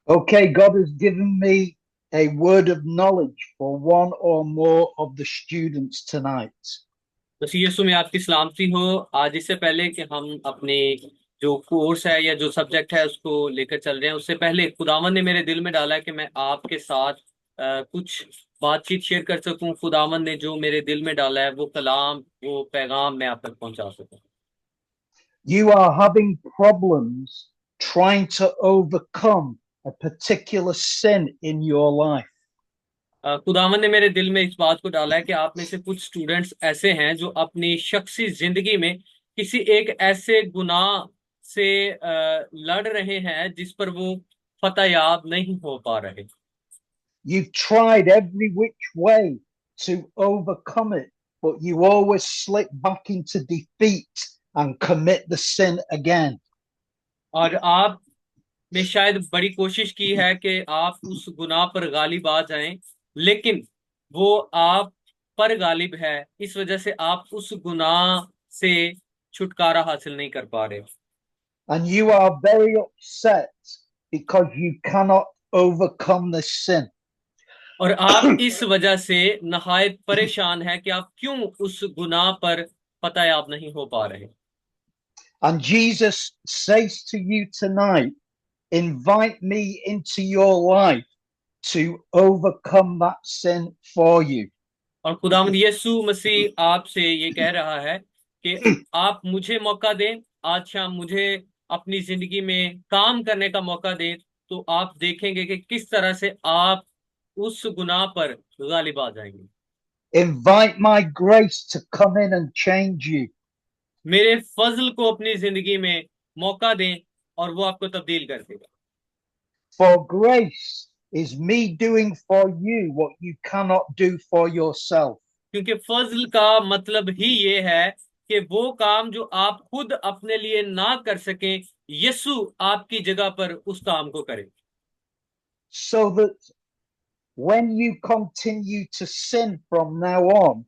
Okay, God has given me a word of knowledge for one or more of the students tonight. मसीह यीशु में आपकी सलामती हो। आज इससे पहले कि हम अपने जो कोर्स है या जो सब्जेक्ट है उसको लेकर चल रहे हैं, उससे पहले खुदावन ने मेरे दिल में डाला है कि मैं आपके साथ कुछ बातचीत शेयर कर सकूं। खुदावन ने जो मेरे दिल में डाला है वो कलाम, वो पैगाम मैं आप तक पहुंचा सकूं। You are having problems trying to overcome a particular sin in your life. खुदावन ने मेरे दिल में इस बात को डाला है कि आप में से कुछ स्टूडेंट्स ऐसे हैं जो अपनी शख्सी जिंदगी में किसी एक ऐसे गुनाह से लड़ रहे हैं जिस पर वो फतह याब नहीं हो पा रहे। You've tried every which way to overcome it, but you always slip back into defeat and commit the sin again. और आप ने शायद बड़ी कोशिश की है कि आप उस गुनाह पर गालिब आ जाएं, लेकिन वो आप पर गालिब है, इस वजह से आप उस गुनाह से छुटकारा हासिल नहीं कर पा रहे। And you are very upset because you cannot overcome this sin. और आप इस वजह से नहायत परेशान हैं कि आप क्यों उस गुनाह पर फतह नहीं हो पा रहे। And Jesus says to you tonight, invite me into your life to overcome that sin for you. और खुदावंद यीशु मसीह आपसे ये कह रहा है कि आप मुझे मौका दें, आज शाम मुझे अपनी जिंदगी में काम करने का मौका दें, तो आप देखेंगे कि किस तरह से आप उस गुनाह पर गालिब आ जाएंगे। Invite my grace to come in and change you. मेरे फजल को अपनी जिंदगी में मौका दें और वो आपको तब्दील कर देगा। For grace is me doing for you what you cannot do for yourself. क्योंकि फजल का मतलब ही ये है कि वो काम जो आप खुद अपने लिए ना कर सकें, यीशु आपकी जगह पर उस काम को करे। So that when you continue to sin from now on,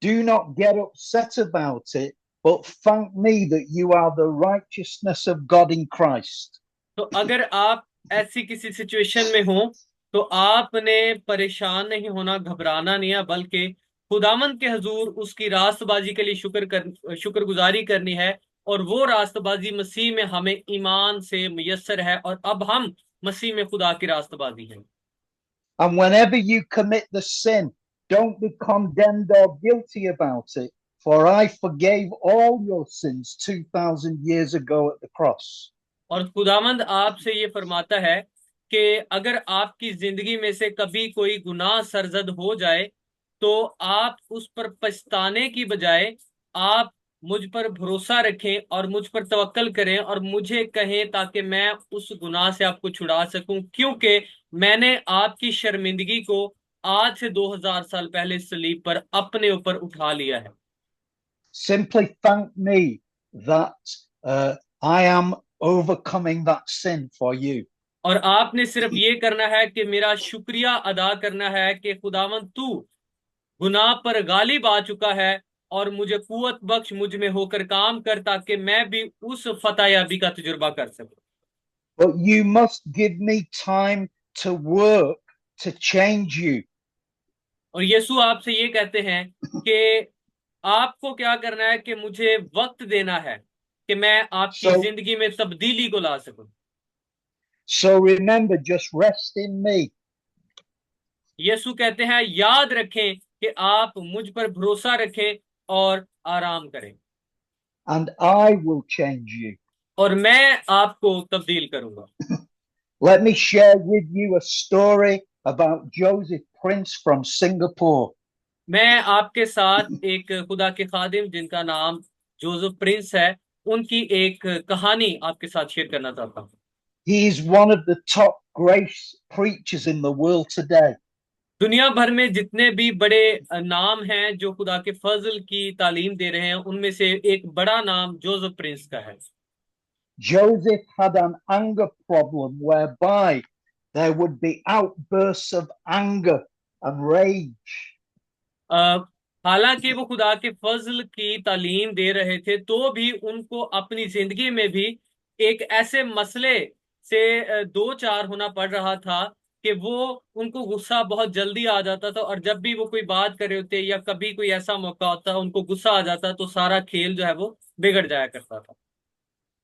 do not get upset about it, but thank me that you are the righteousness of God in Christ. तो अगर आप ऐसी किसी सिचुएशन में हो तो आपने परेशान नहीं होना, घबराना नहीं है, बल्कि खुदावंद के हजूर उसकी रास्तबाजी के लिए शुक्रगुजारी करनी है। और वो रास्तबाजी मसीह में हमें ईमान से मुयस्सर है, और अब हम मसीह में खुदा की रास्तबाजी हैं। And whenever you commit the sin, don't be condemned or guilty about it, for I forgave all your sins 2,000 years ago at the cross. और खुदावंद आपसे ये फरमाता है कि अगर आपकी जिंदगी में से कभी कोई गुनाह सरजद हो जाए तो आप उस पर पछताने की बजाय आप मुझ पर भरोसा रखें और मुझ पर तवक्कल करें और मुझे कहें, ताकि मैं उस गुनाह से आपको छुड़ा सकूं, क्योंकि मैंने आपकी शर्मिंदगी को आज से 2000 साल पहले सलीब पर अपने ऊपर उठा लिया है। Simply thank me that I am overcoming that sin for you. और आपने सिर्फ ये करना है कि मेरा शुक्रिया अदा करना है कि खुदावंद तू गुनाह पर गालिब आ चुका है, और मुझे कुव्वत बख्श, मुझ में होकर काम कर, ताकि मैं भी उस फतह याबी का तजुर्बा कर सकूं। But you must give me time to work to change you. और यीशु आपसे ये कहते हैं कि आपको क्या करना है कि मुझे वक्त देना है कि मैं आपकी So, जिंदगी में तब्दीली को ला सकूं। so remember, just rest in me. यीशु कहते हैं याद रखें कि आप मुझ पर भरोसा रखें और आराम करें, And I will change you. और मैं आपको तब्दील करूंगा। Let me share with you a story about Joseph Prince from Singapore. मैं आपके साथ एक खुदा के खादिम जिनका नाम जोसेफ प्रिंस है, उनकी एक कहानी आपके साथ शेयर करना चाहता हूँ। He is one of the top grace preachers in the world today. दुनिया भर में जितने भी बड़े नाम हैं जो खुदा के फजल की तालीम दे रहे हैं, उनमें से एक बड़ा नाम जोसेफ प्रिंस का है। Joseph had an anger problem whereby there would be outbursts of anger and rage. अ, हालांकि वो खुदा के फजल की तालीम दे रहे थे, तो भी उनको अपनी जिंदगी में भी एक ऐसे मसले से दो चार होना पड़ रहा था कि वो उनको गुस्सा बहुत जल्दी आ जाता था, और जब भी वो कोई बात कर रहे होते या कभी कोई ऐसा मौका होता उनको गुस्सा आ जाता तो सारा खेल जो है वो बिगड़ जाया करता था।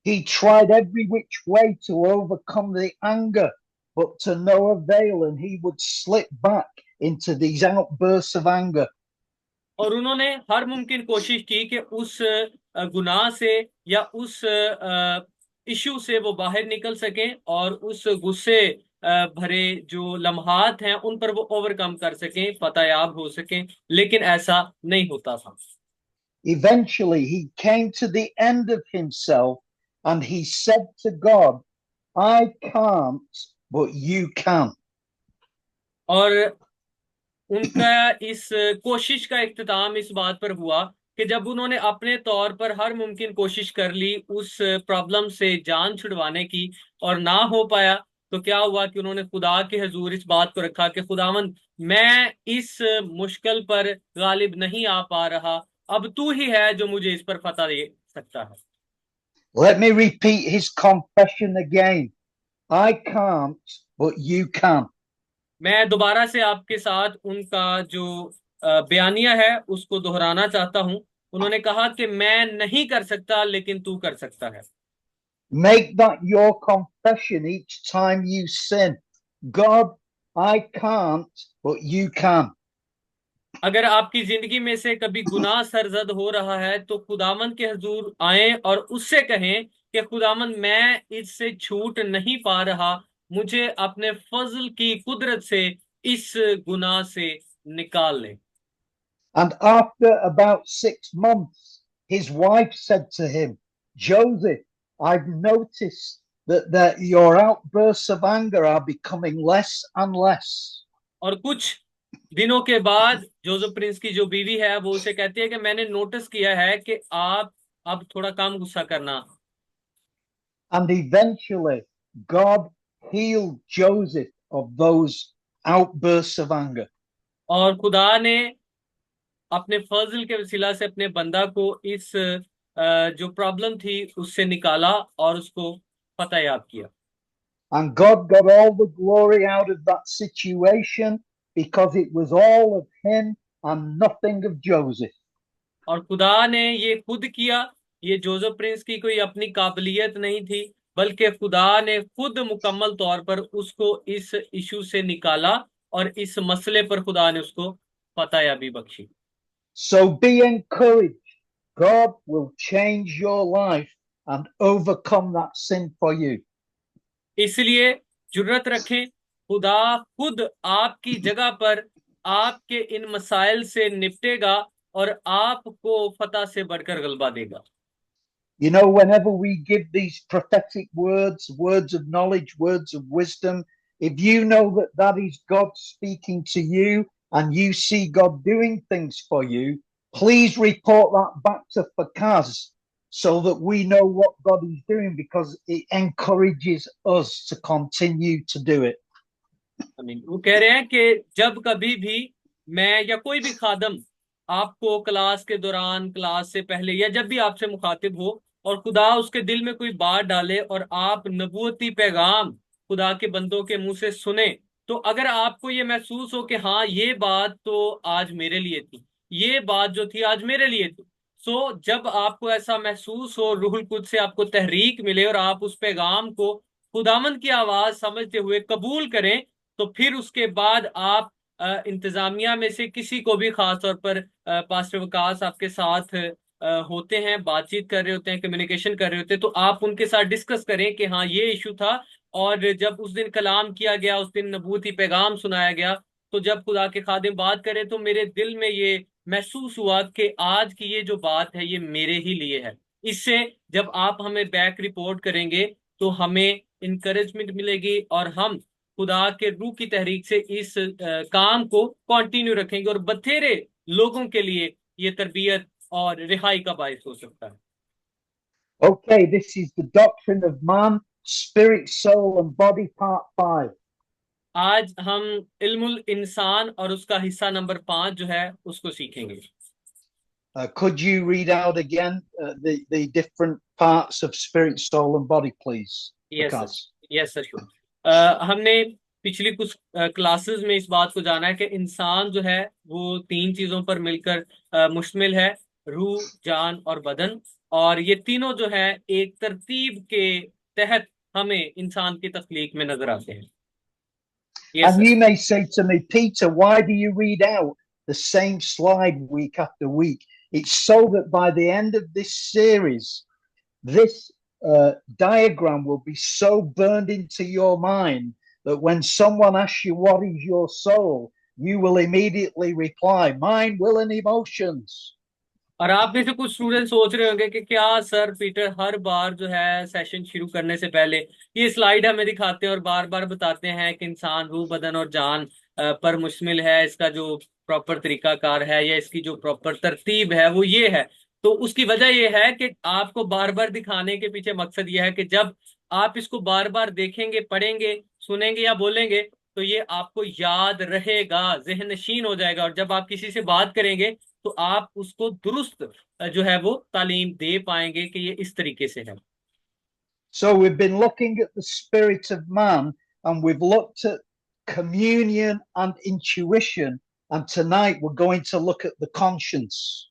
He tried every which way to overcome the anger, but to no avail, and he would slip back into these outbursts of anger. और उन्होंने हर मुमकिन कोशिश की कि उस गुनाह से या उस इशू से वो बाहर निकल सकें और उस गुस्से भरे जो लम्हात हैं उन पर वो ओवरकम कर सकें, फतेयाब हो सकें, लेकिन ऐसा नहीं होता था। Eventually, he came to the end of himself and he said to God, I can't, but you can. और उनका इस कोशिश का इख्तिताम इस बात पर हुआ कि जब उन्होंने अपने तौर पर हर मुमकिन कोशिश कर ली उस प्रॉब्लम से जान छुड़वाने की और ना हो पाया, तो क्या हुआ कि उन्होंने खुदा के हुजूर इस बात को रखा कि खुदावंद, मैं इस मुश्किल पर गालिब नहीं आ पा रहा, अब तू ही है जो मुझे इस पर फतह दे सकता है। Let me repeat his confession again. I can't, but you can. मैं दोबारा से आपके साथ उनका जो बयानिया है उसको दोहराना चाहता हूं। उन्होंने कहा कि मैं नहीं कर सकता लेकिन तू कर सकता है। Make that your confession each time you sin. God, I can't, but you can. अगर आपकी जिंदगी में से कभी गुनाह सरजद हो रहा है तो खुदावंद के हजूर आए और उससे कहें कि खुदावंद, मैं इससे छूट नहीं पा रहा, मुझे अपने फजल की कुदरत से इस गुनाह से निकाल ले। And after about 6 months, his wife said to him, Joseph, I've noticed that your outbursts of anger are becoming less and less. और कुछ दिनों के बाद जोसेफ प्रिंस की जो बीवी है वो उसे कहती है कि मैंने नोटिस किया है कि आप अब थोड़ा कम गुस्सा करना। And eventually, God healed Joseph of those outbursts of anger. और खुदा ने अपने फजल के वसीला से अपने बंदा को इस जो प्रॉब्लम थी उससे निकाला और उसको फतह याब किया। And God got all the glory out of that situation because it was all of him and nothing of Joseph. और खुदा ने ये खुद किया, ये जोसेफ प्रिंस की कोई अपनी काबिलियत नहीं थी, बल्कि खुदा ने खुद मुकम्मल तौर पर उसको इस इशू से निकाला और इस मसले पर खुदा ने उसको फतह याबी Bakshi. So be encouraged. God will change your life and overcome that sin for you. इसलिए जुर्रत रखें, खुदा खुद आपकी जगह पर आपके इन मसाइल से निपटेगा और आपको फतह से बढ़कर गलबा देगा। You know, whenever we give these prophetic words, words of knowledge, words of wisdom, if you know that that is God speaking to you and you see God doing things for you, please report that back to Fakaz so that we know what God is doing because it encourages us to continue to do it. वो कह रहे हैं कि जब कभी भी मैं या कोई भी खादम आपको क्लास के दौरान, क्लास से पहले या जब भी आपसे मुखातिब हो और खुदा उसके दिल में कोई बात डाले और आप नबूवती पैगाम खुदा के बंदों के मुंह से सुने, तो अगर आपको ये महसूस हो कि हाँ ये बात तो आज मेरे लिए थी, ये बात जो थी आज मेरे लिए थी, सो जब आपको ऐसा महसूस हो, रूहुल कुद्स से आपको तहरीक मिले और आप उस पैगाम को खुदामंद की आवाज समझते हुए कबूल करें, तो फिर उसके बाद आप इंतजामिया में से किसी को भी, खास तौर पर पास्टर वकास आपके साथ होते हैं, बातचीत कर रहे होते हैं, कम्युनिकेशन कर रहे होते हैं, तो आप उनके साथ डिस्कस करें कि हाँ ये इशू था, और जब उस दिन कलाम किया गया, उस दिन नबूती पैगाम सुनाया गया, तो जब खुदा के खादिम बात करे तो मेरे दिल में ये महसूस हुआ कि आज की ये जो बात है ये मेरे ही लिए है। इससे जब आप हमें बैक रिपोर्ट करेंगे तो हमें इंकरेजमेंट मिलेगी और हम खुदा के रूह की तहरीक से इस काम को कंटिन्यू रखेंगे और बथेरे लोगों के लिए ये तरबियत और रिहाई का बायस हो सकता है। Okay, this is the doctrine of man, spirit, soul, and body, part 5. आज हम इल्मुल इंसान और उसका हिस्सा नंबर 5 जो है उसको सीखेंगे। Could you read out again the different parts of spirit, soul, and body, please? Yes, sir. Because yes sir sure. हमने पिछली कुछ क्लासेस में इस बात को जाना है कि इंसान जो है वो तीन चीजों पर मिलकर मुश्तमिल है, रूह, जान और बदन। और ये तीनों जो है एक तरतीब के तहत हमें इंसान की तख्लीक में नजर आते हैं। Yes And sir. you may say to me, Peter, why do you read out the same slide week after week? It's so that by the end of this series, this diagram will be so burned into your mind that when someone asks you, what is your soul? You will immediately reply, mind, will, and emotions. और आप में से कुछ student सोच रहे होंगे कि क्या सर पीटर हर बार जो है सेशन शुरू करने से पहले ये स्लाइड हमें दिखाते हैं और बार बार बताते हैं कि इंसान रूह, बदन और जान पर मुश्तमिल है, इसका जो प्रॉपर तरीकाकार है या इसकी जो प्रॉपर तरतीब है वो ये है। तो उसकी वजह ये है कि आपको बार बार दिखाने के पीछे मकसद ये है कि जब आप इसको बार बार देखेंगे, पढ़ेंगे, सुनेंगे या बोलेंगे तो ये आपको याद रहेगा, ज़हन नशीन हो जाएगा। और जब आप किसी से बात करेंगे तो आप उसको दुरुस्त जो है वो तालीम दे पाएंगे कि ये इस तरीके से है। So we've been looking at the spirit of man and we've looked at communion and intuition. And tonight we're going to look at the conscience.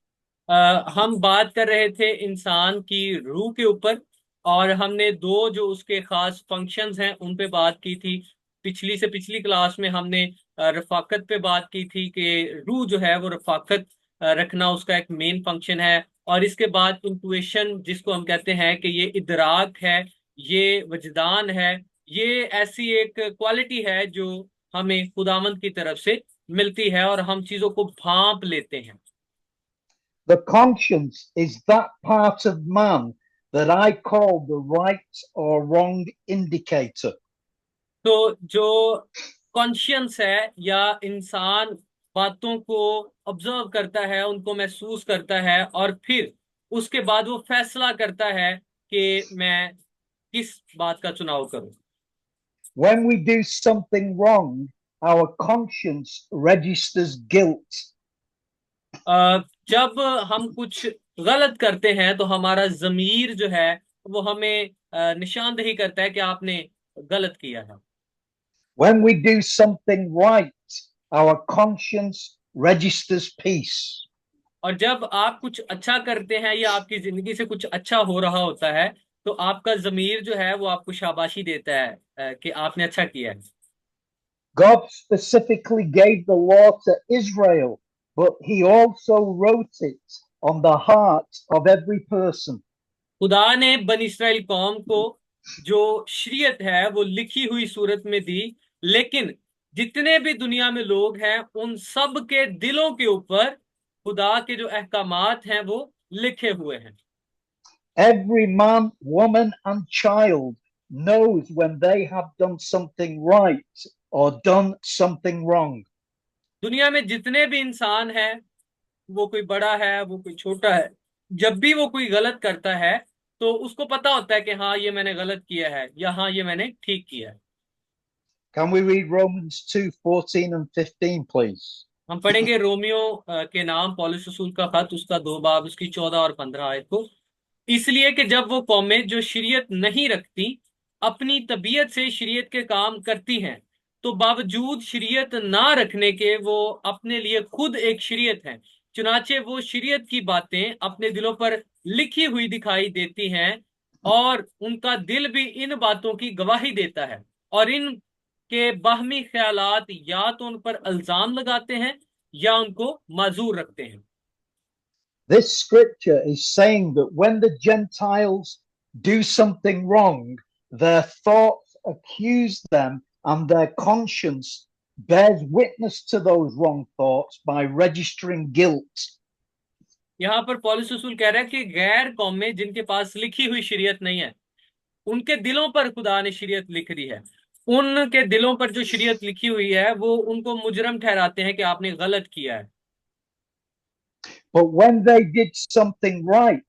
हम बात कर रहे थे इंसान की रूह के ऊपर और हमने दो जो उसके खास फंक्शंस हैं उन पे बात की थी। पिछली से पिछली क्लास में हमने रफाकत पे बात की थी कि रूह जो है वो रफाकत रखना उसका एक मेन फंक्शन है। और इसके बाद इंटुइशन जिसको हम कहते हैं कि ये इदराक है, ये वजदान है, ये ऐसी एक क्वालिटी है जो हमें खुदावंद की तरफ से मिलती है और हम चीजों को भांप लेते हैं। The conscience is that part of man that I call the right or wrong indicator. तो जो कॉन्शियंस है या इंसान बातों को ऑब्जर्व करता है, उनको महसूस करता है और फिर उसके बाद वो फैसला करता है कि मैं किस बात का चुनाव करूं। When we do something wrong, our conscience registers guilt. जब हम कुछ गलत करते हैं तो हमारा जमीर जो है वो हमें निशानदेही करता है कि आपने गलत किया है। When we do something right, our conscience registers peace. और जब आप कुछ अच्छा करते हैं या आपकी जिंदगी से कुछ अच्छा हो रहा होता है तो आपका जमीर जो है वो आपको शाबाशी देता है कि आपने अच्छा किया है। God specifically gave the law to Israel, but he also wrote it on the heart of every person. खुदा ने बनी इस्राइल कौम को जो शरीयत है वो लिखी हुई सूरत में दी, लेकिन जितने भी दुनिया में लोग हैं उन सब के दिलों के ऊपर खुदा के जो अहकामात हैं वो लिखे हुए हैं। Every man, woman, and child knows when they have done something right or done something wrong. दुनिया में जितने भी इंसान हैं, वो कोई बड़ा है वो कोई छोटा है, जब भी वो कोई गलत करता है तो उसको पता होता है कि हाँ ये मैंने गलत किया है या हाँ ये मैंने ठीक किया है। Can we read Romans 2:14 and 15, please? हम पढ़ेंगे रोमियो के नाम पौलुस रसूल का खत, उसका 2 बाब उसकी 14 और 15 आयत को। इसलिए कि जब वो कौमें जो शरीयत नहीं रखती अपनी तबीयत से शरीयत के काम करती हैं, तो बावजूद शरीयत ना रखने के वो अपने लिए खुद एक शरीयत है। चुनाचे वो शरीयत की बातें अपने दिलों पर लिखी हुई दिखाई देती हैं और उनका दिल भी इन बातों की गवाही देता है और इन के बाहमी ख्यालात या तो उन पर इल्जाम लगाते हैं या उनको माजूर रखते हैं। This scripture is saying that when the Gentiles do something wrong, their thoughts accuse them and their conscience bears witness to those wrong thoughts by registering guilt. यहाँ पर पौलुस रसूल कह रहा है कि गैर कौमें जिनके पास लिखी हुई शरीयत नहीं है, उनके दिलों पर खुदा ने शरीयत लिख दी है। उनके दिलों पर जो शरीयत लिखी हुई है वो उनको मुजरम ठहराते हैं कि आपने गलत किया है। But when they did something right,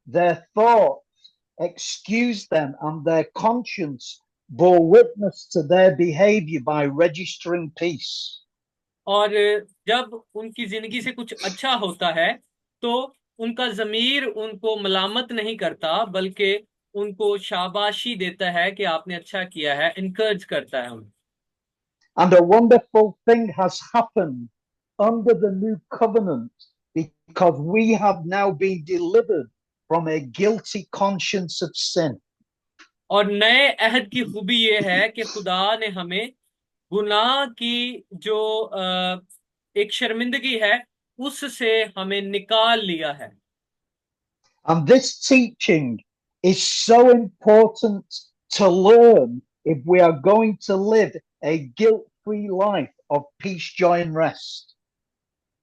their thoughts excused them and their conscience bore witness to their behavior by registering peace. और जब उनकी जिंदगी से कुछ अच्छा होता है तो उनका जमीर उनको मलामत नहीं करता, बल्कि उनको शाबाशी देता है कि आपने अच्छा किया है, इनकरेज करता है उनको। And a wonderful thing has happened under the new covenant because we have now been delivered from a guilty conscience of sin. और नए अहद की खूबी ये है कि खुदा ने हमें गुनाह की जो एक शर्मिंदगी है उससे हमें निकाल लिया है। And this teaching is so important to learn if we are going to live a guilt-free life of peace, joy, and rest.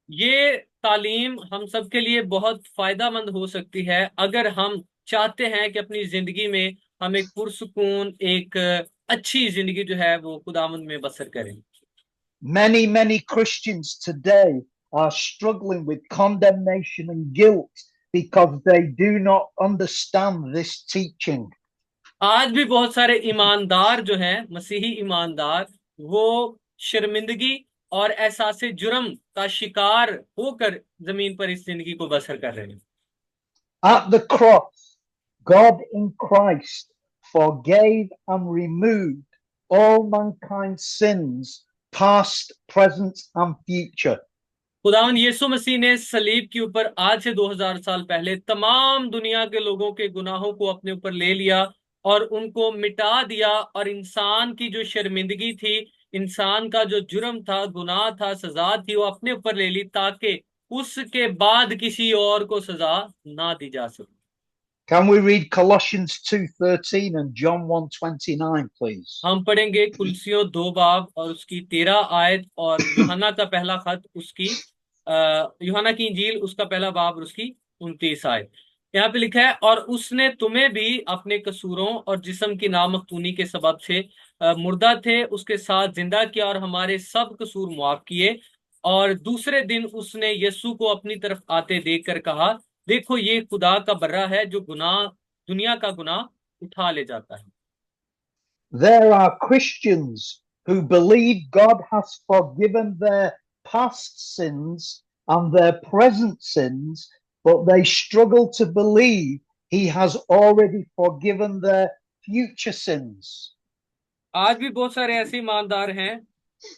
ये तालीम हम सब के लिए बहुत फायदामंद हो सकती है अगर हम चाहते हैं कि अपनी जिंदगी में हम एक पुरसुकून, एक अच्छी जिंदगी जो है वो खुदावंद में बसर करें। Many Christians today are struggling with condemnation and guilt because they do not understand this teaching. आज भी बहुत सारे ईमानदार जो हैं, मसीही ईमानदार, वो शर्मिंदगी और एहसास जुर्म का शिकार होकर जमीन पर इस जिंदगी को बसर कर रहे हैं। At the cross, God in Christ forgave and removed all mankind's sins, past, present, and future. खुदावंद यीशु मसीह ने सलीब के ऊपर आज से 2000 साल पहले तमाम दुनिया के लोगों के गुनाहों को अपने ऊपर ले लिया और उनको मिटा दिया, और इंसान की जो शर्मिंदगी थी, इंसान का जो जुर्म था, गुनाह था, सजा थी, वो अपने ऊपर ले ली ताकि उसके बाद किसी और को सजा ना दी जा सके। Can we read Colossians 2:13 and John 1:29, please? हम पढ़ेंगे कुलसियों 2 बाब और उसकी 13 आयत, और यूहन्ना का पहला खत उसकी यूहन्ना की इंजील उसका पहला बाब और उसकी 29 आयत। यहाँ पे लिखा है, और उसने तुम्हें भी अपने कसूरों और जिस्म की नामख्तूनी के सबब से मुर्दा थे उसके साथ जिंदा किया और हमारे सब कसूर मुआफ किए, और दूसरे दिन उसने यीशु को अपनी तरफ आते देखकर कहा, देखो ये खुदा का बर्रा है जो गुनाह, दुनिया का गुनाह उठा ले जाता है। There are Christians who believe God has forgiven their past sins and their present sins, but they struggle to believe He has already forgiven their future sins. आज भी बहुत सारे ऐसे ईमानदार हैं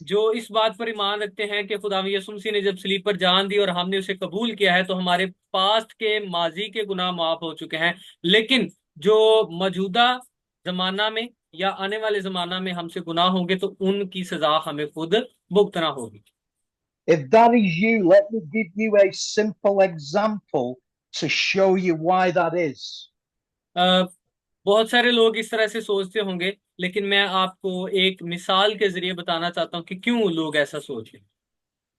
जो इस बात पर ईमान रखते हैं कि खुदा यीशु मसीह ने जब सलीब पर जान दी और हमने उसे कबूल किया है तो हमारे पास्ट के, माजी के गुनाह माफ हो चुके हैं, लेकिन जो मौजूदा जमाना में या आने वाले जमाना में हमसे गुनाह होंगे तो उनकी सजा हमें खुद भुगतना होगी। If that is you, let me give you a simple example to show you why that is. बहुत सारे लोग इस तरह से सोचते होंगे, लेकिन मैं आपको एक मिसाल के जरिए बताना चाहता हूं कि क्यों लोग ऐसा सोचें।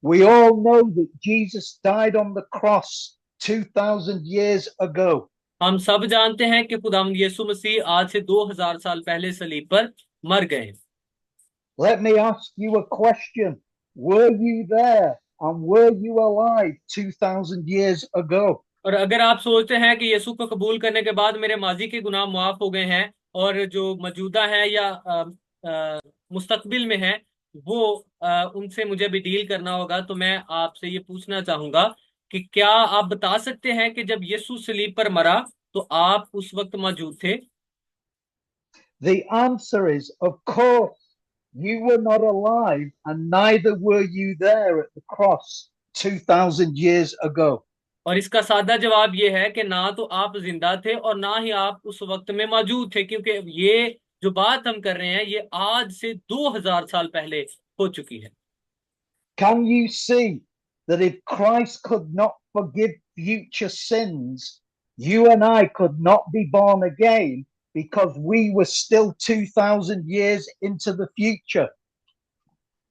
We all know that Jesus died on the cross 2000 years ago. हम सब जानते हैं कि खुदावंद यीशु मसीह आज से 2000 साल पहले सलीब पर मर गए। Let me ask you a question. Were you there and were you alive 2000 years ago? और अगर आप सोचते हैं कि यीशु को कबूल करने के बाद मेरे माजी के गुनाह मुआफ हो गए हैं और जो मौजूदा है या मुस्तकबिल में है वो उनसे मुझे भी डील करना होगा, तो मैं आपसे ये पूछना चाहूंगा कि क्या आप बता सकते हैं कि जब यीशु सलीब पर मरा तो आप उस वक्त मौजूद थे? The answer is, of course, you were not alive and neither were you there at the cross 2000 years ago. और इसका सादा जवाब ये है कि ना तो आप जिंदा थे और ना ही आप उस वक्त में मौजूद थे, क्योंकि ये जो बात हम कर रहे हैं ये आज से 2000 साल पहले हो चुकी है। Can you see that if Christ could not forgive future sins, you and I could not be born again because we were still 2000 years into the future?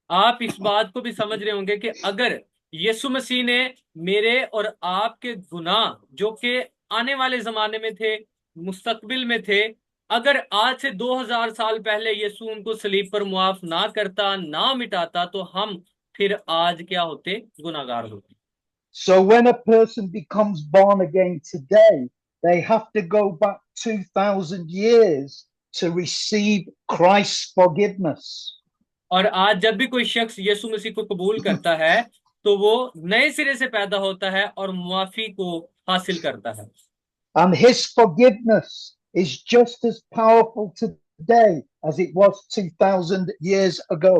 आप इस बात को भी समझ रहे होंगे कि अगर यीशु मसीह ने मेरे और आपके गुनाह जो कि आने वाले जमाने में थे, मुस्तकबिल में थे, अगर आज से 2000 साल पहले यीशु उनको सलीब पर मुआफ ना करता, ना मिटाता, तो हम फिर आज क्या होते? गुनाहगार होते। So when a person becomes born again today, they have to go back 2000 years to receive Christ's forgiveness. और आज जब भी कोई शख्स यीशु मसीह को कबूल करता है तो वो नए सिरे से पैदा होता है और मुआफी को हासिल करता है। And his forgiveness is just as powerful today as it was 2000 years ago.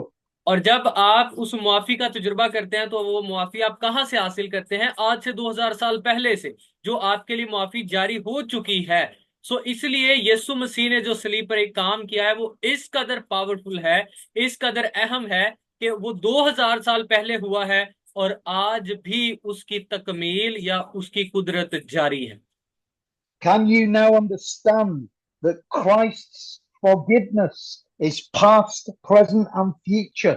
اور جب آپ اس معافی کا تجربہ کرتے ہیں تو وہ معافی آپ کہاں سے حاصل کرتے ہیں؟ آج سے 2000 سال پہلے سے، جو آپ کے لیے معافی جاری ہو چکی ہے۔ اس لیے یسوع مسیح نے جو صلیب پر ایک کام کیا ہے وہ اس قدر پاورفل ہے، اس قدر اہم ہے کہ وہ 2000 سال پہلے ہوا ہے اور آج بھی اس کی تکمیل یا اس کی قدرت جاری ہے۔ Can you now understand that Christ's forgiveness is past, present, and future?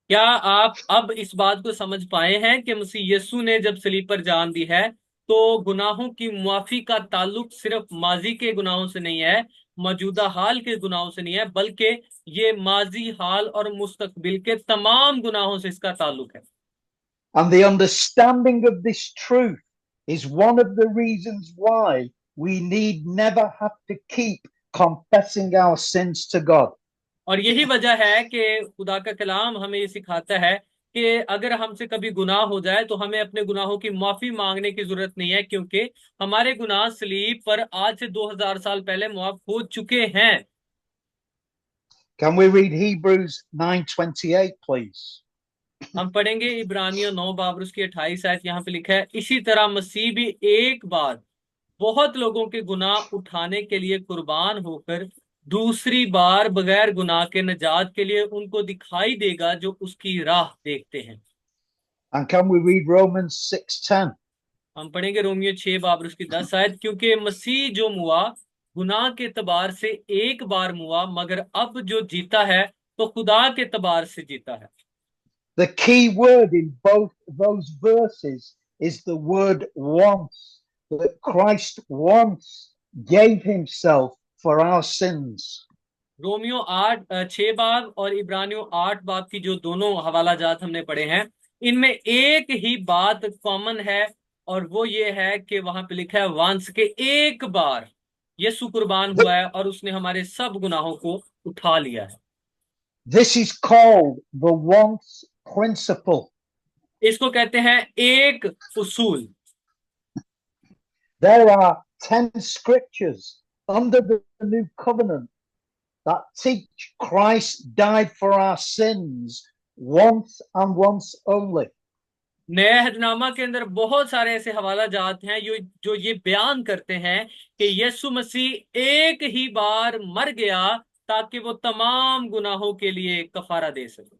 کیا آپ اب اس بات کو سمجھ پائے ہیں کہ مسیح یسوع نے جب صلیب پر جان دی ہے تو گناہوں کی معافی کا تعلق صرف ماضی کے گناہوں سے نہیں ہے، موجودہ حال کے گناہوں سے نہیں ہے، بلکہ یہ ماضی، حال اور مستقبل کے تمام گناہوں سے اس کا تعلق ہے۔ And the understanding of this truth is one of the reasons why we need never have to keep confessing our sins to God. اور یہی وجہ ہے کہ خدا کا کلام ہمیں یہ سکھاتا ہے کہ اگر ہم سے کبھی گناہ ہو جائے تو ہمیں اپنے گناہوں کی معافی مانگنے کی ضرورت نہیں ہے، کیونکہ ہمارے گناہ صلیب پر آج سے 2000 سال پہلے معاف ہو چکے ہیں۔ Can we read Hebrews 9:28, please? ہم پڑھیں گے عبرانیوں 9 باب اس کی 28 آیت، یہاں پہ لکھا ہے، اسی طرح مسیح بھی ایک بار بہت لوگوں کے گناہ اٹھانے کے لیے قربان ہو کر دوسری بار بغیر گناہ کے نجات کے لیے ان کو دکھائی دے گا جو اس کی راہ دیکھتے ہیں۔ And can we read Romans 6:10? ہم پڑھیں گے رومیو 6 باب اس کی 10 آیت، کیونکہ مسیح جو موا گناہ کے اعتبار سے ایک بار موا، مگر اب جو جیتا ہے تو خدا کے اعتبار سے جیتا ہے۔ The key word in both those verses is the word once, that Christ once gave himself for our sins. Romeo 6 باب اور عبرانیوں 8 باب کی جو دونوں حوالہ جات ہم نے پڑھے ہیں، ان میں ایک ہی بات کامن ہے، اور وہ یہ ہے کہ وہاں پہ لکھا ہے وانس، کہ ایک بار یسوع قربان ہوا ہے اور اس نے ہمارے سب گناہوں کو اٹھا لیا ہے۔ This is called the once principle. اس کو کہتے ہیں ایک اصول۔ There are 10 scriptures under the new covenant that teach Christ died for our sins once and once only. نئے عہد نامہ کے اندر بہت سارے ایسے حوالہ جات ہیں جو یہ بیان کرتے ہیں کہ یسوع مسیح ایک ہی بار مر گیا تاکہ وہ تمام گناہوں کے لیے کفارہ دے سکے۔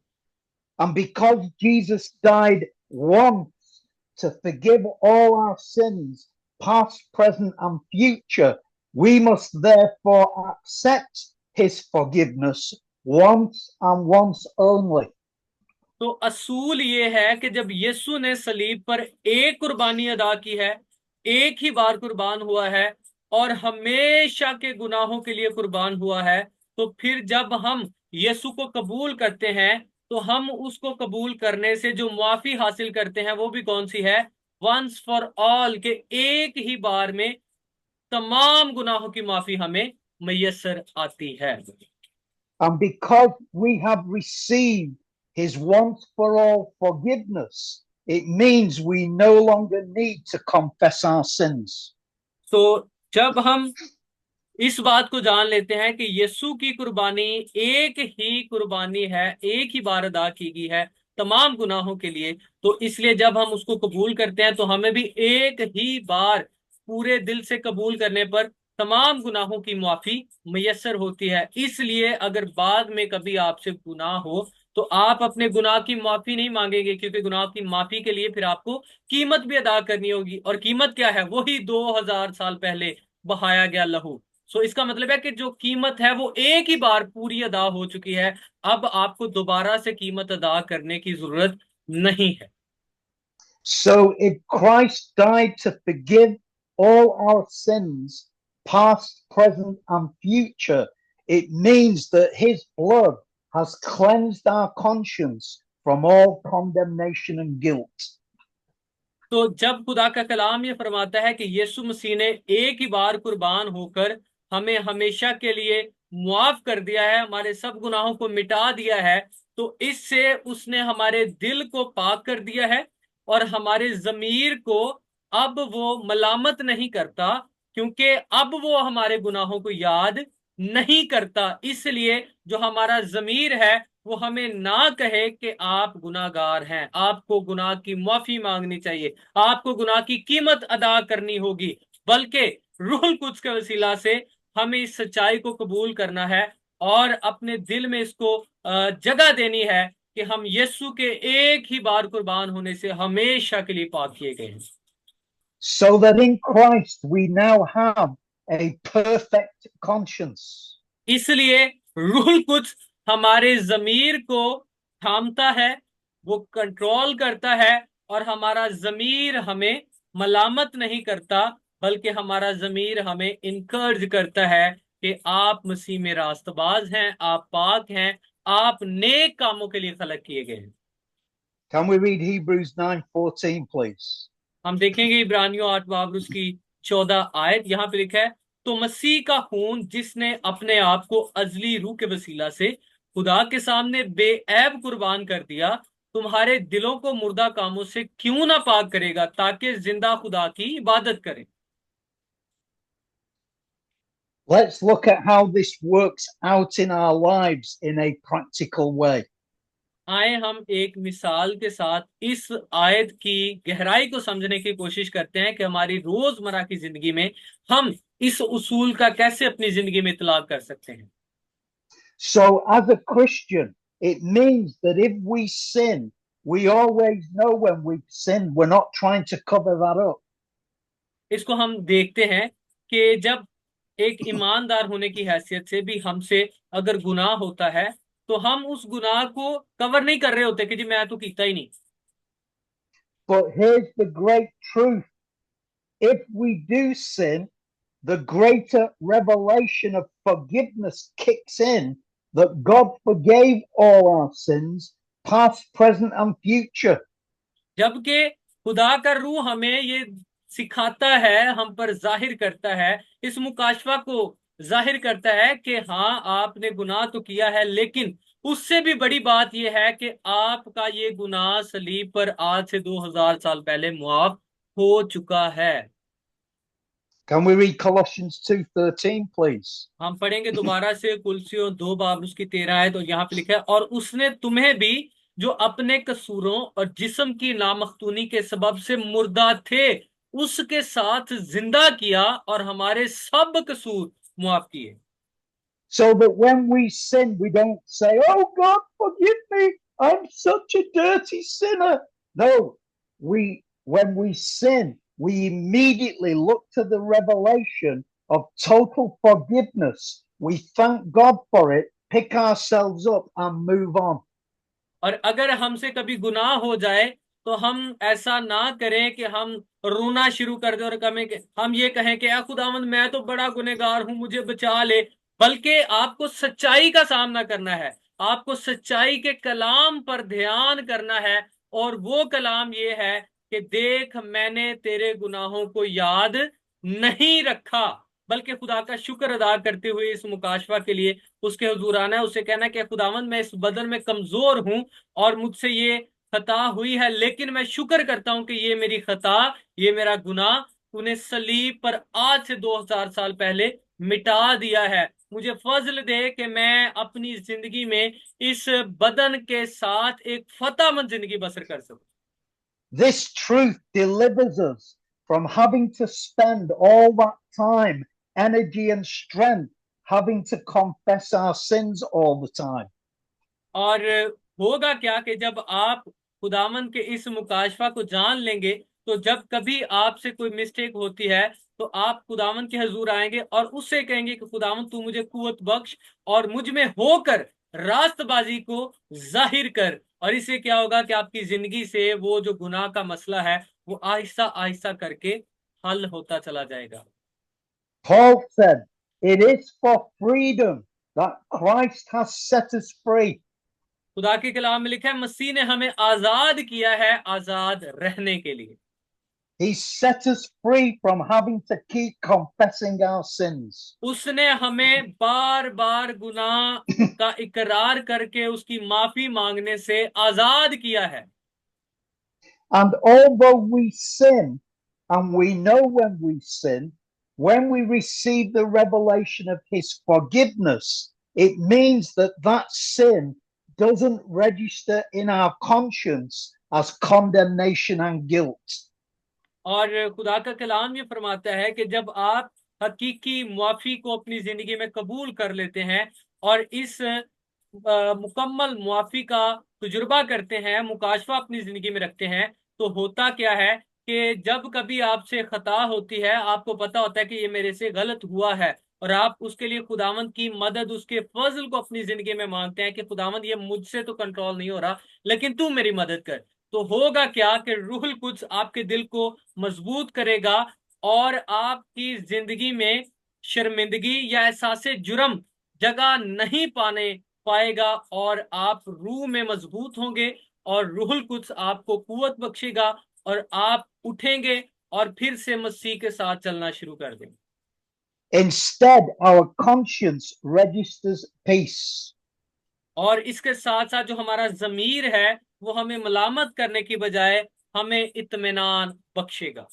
And because Jesus died once to forgive all our sins, past, present, and future, we must therefore accept his forgiveness once and once only. تو اصول یہ ہے کہ جب یسوع نے صلیب پر ایک قربانی ادا کی ہے، ایک ہی بار قربان ہوا ہے اور ہمیشہ کے گناہوں کے لیے قربان ہوا ہے، تو پھر جب ہم یسوع کو قبول کرتے ہیں تو ہم اس کو قبول کرنے سے جو معافی حاصل کرتے ہیں وہ بھی کون سی ہے؟ ونس فار آل، کہ ایک ہی بار میں تمام گناہوں کی معافی ہمیں میسر آتی ہے۔ And because we have received his once for all forgiveness, it means we no longer need to confess our sins. تو جب ہم اس بات کو جان لیتے ہیں کہ یسوع کی قربانی ایک ہی قربانی ہے، ایک ہی بار ادا کی گئی ہے تمام گناہوں کے لیے، تو اس لیے جب ہم اس کو قبول کرتے ہیں تو ہمیں بھی ایک ہی بار پورے دل سے قبول کرنے پر تمام گناہوں کی معافی میسر ہوتی ہے۔ اس لیے اگر بعد میں کبھی آپ سے گناہ ہو تو آپ اپنے گناہ کی معافی نہیں مانگیں گے، کیونکہ گناہ کی معافی کے لیے پھر آپ کو قیمت بھی ادا کرنی ہوگی، اور قیمت کیا ہے؟ وہی 2000 سال پہلے بہایا گیا لہو۔ اس کا مطلب ہے کہ جو قیمت ہے وہ ایک ہی بار پوری ادا ہو چکی ہے، اب آپ کو دوبارہ سے قیمت ادا کرنے کی ضرورت نہیں ہے۔ So if Christ died to forgive all our sins, past, present, and future, it means that his blood has cleansed our conscience from all condemnation and guilt. تو جب خدا کا کلام یہ فرماتا ہے کہ یسوع مسیح نے ایک ہی بار قربان ہو کر ہمیں ہمیشہ کے لیے معاف کر دیا ہے، ہمارے سب گناہوں کو مٹا دیا ہے، تو اس سے اس نے ہمارے دل کو پاک کر دیا ہے اور ہمارے ضمیر کو اب وہ ملامت نہیں کرتا क्योंकि अब वो हमारे गुनाहों को याद नहीं करता। इसलिए जो हमारा ज़मीर है वो हमें ना कहे कि आप गुनाहगार हैं, आपको गुनाह की माफी मांगनी चाहिए, आपको गुनाह की कीमत अदा करनी होगी, बल्कि रूहुल कुद्स के वसीला से हमें इस सच्चाई को कबूल करना है और अपने दिल में इसको जगह देनी है कि हम यीशु के एक ही बार कुर्बान होने से हमेशा के लिए पाक किए गए हैं। So that in Christ we now have a perfect conscience. इसलिए रूहुल कुद्स हमारे जमीर को थामता है, वो कंट्रोल करता है, और हमारा जमीर हमें मलामत नहीं करता, बल्कि हमारा जमीर हमें इनकर्ज करता है कि आप मसीह में रास्तबाज हैं, आप पाक हैं, आप नेक कामों के लिए खलक किए गए हैं। Can we read Hebrews 9:14, please? हम देखेंगे इब्रानियों 8 बाब उसकी 14 आयत। यहाँ पे लिखा है, तो मसीह का खून जिसने अपने आप को अजली रूह के वसीला से खुदा के सामने बेऐब कुर्बान कर दिया, तुम्हारे दिलों को मुर्दा कामों से क्यों ना पाक करेगा, ताकि जिंदा खुदा की इबादत करें। Let's look at how this works out in our lives in a practical way. आए हम एक मिसाल के साथ इस आयत की गहराई को समझने की कोशिश करते हैं कि हमारी रोजमर्रा की जिंदगी में हम इस उसूल का कैसे अपनी जिंदगी में इतलाक कर सकते हैं। So, as a Christian, it means that if we sin, we always know when we've sinned. We're not trying to cover that up. इसको हम देखते हैं कि जब एक ईमानदार होने की हैसियत से भी हमसे अगर गुनाह होता है, तो हम उस गुनाह को कवर नहीं कर रहे होते कि जी मैं तो कीता ही नहीं। But here's the great truth. If we do sin, the greater revelation of forgiveness kicks in, that God forgave all our sins, past, present, and future. जबकि खुदा का रूह हमें ये सिखाता है, हम पर जाहिर करता है, इस मुकाशवा को जाहिर करता है कि हाँ आपने गुनाह तो किया है, लेकिन उससे भी बड़ी बात यह है कि आपका ये गुनाह सलीब पर आज से 2000 साल पहले मुआफ हो चुका है। Can we read Colossians 2:13, please? हम पढ़ेंगे दोबारा से कुलसियों 2 बाब उसकी 13 आयत, और यहाँ पे लिखा है, और उसने तुम्हें भी जो अपने कसूरों और जिस्म की नामख्तूनी के सबब से मुर्दा थे उसके साथ जिंदा किया और हमारे सब कसूर मुआफ किए। So that when we sin, we don't say, "Oh God, forgive me, I'm such a dirty sinner." No, when we sin, we immediately look to the revelation of total forgiveness. We thank God for it, pick ourselves up, and move on. और अगर हमसे कभी गुनाह हो जाए तो हम ऐसा ना करें कि हम रोना शुरू कर दें और हम ये कहें कि खुदावंद मैं तो बड़ा गुनहगार हूं, मुझे बचा ले। बल्कि आपको सच्चाई का सामना करना है, आपको सच्चाई के कलाम पर ध्यान करना है, और वो कलाम ये है कि देख मैंने तेरे गुनाहों को याद नहीं रखा। बल्कि खुदा का शुक्र अदा करते हुए इस मुकाशवा के लिए उसके हुजूर आना है, उसे कहना है कि खुदावंद मैं इस बदन में कमजोर हूं और मुझसे ये खता हुई है, लेकिन मैं शुक्र करता हूं कि ये मेरी खता, ये मेरा गुनाह तूने सलीब पर आज से 2000 साल पहले मिटा दिया है। मुझे फजल दे कि मैं अपनी जिंदगी में इस बदन के साथ एक फतेहमंद जिंदगी बसर कर सकूं। This truth delivers us from having to spend all that time, energy, and strength having to confess our sins all the time. और होगा क्या कि जब आप खुदावंद के इस मुकाशफा को जान लेंगे, तो जब कभी आपसे कोई मिस्टेक होती है तो आप खुदावंद के हजूर आएंगे और उससे कहेंगे कि खुदावंद तू मुझे कुव्वत बख्श और मुझ में होकर रास्तबाजी को जाहिर कर। और इससे क्या होगा कि आपकी जिंदगी से वो जो गुनाह का मसला है वो आहिस्ता आहिस्ता करके हल होता चला जाएगा। Paul said, "It is for freedom that Christ has set us free." खुदा के कलाम में लिखा है मसीह ने हमें आजाद किया है आजाद रहने के लिए। He set us free from having to keep confessing our sins. उसने हमें बार बार गुनाह का इकरार करके उसकी माफी मांगने से आजाद किया है। And although we sin, and we know when we sin, when we receive the revelation of his forgiveness, it means that that sin doesn't register in our conscience as condemnation and guilt. और खुदा का कलाम ये फरमाता है कि जब आप हकीकी मुआफी को अपनी जिंदगी में कबूल कर लेते हैं और इस मुकम्मल मुआफी का तजुर्बा करते हैं, मुकाशफा अपनी जिंदगी में रखते हैं, तो होता क्या है कि जब कभी आपसे खता होती है, आपको पता होता है कि ये मेरे से गलत हुआ है और आप उसके लिए खुदावंद की मदद, उसके फजल को अपनी जिंदगी में मांगते हैं कि खुदावंद ये मुझसे तो कंट्रोल नहीं हो रहा, लेकिन तू मेरी मदद कर। तो होगा क्या कि रूहुल कुद्स आपके दिल को मजबूत करेगा और आपकी जिंदगी में शर्मिंदगी या एहसास जुर्म जगह नहीं पाएगा और आप रूह में मजबूत होंगे और रूहुल कुद्स आपको कुव्वत बख्शेगा और आप उठेंगे और फिर से मसीह के साथ चलना शुरू कर देंगे। Instead, our conscience registers peace. और इसके साथ साथ जो हमारा ज़मीर है वो हमें मलामत करने की बजाय हमें इत्मीनान बख्शेगा।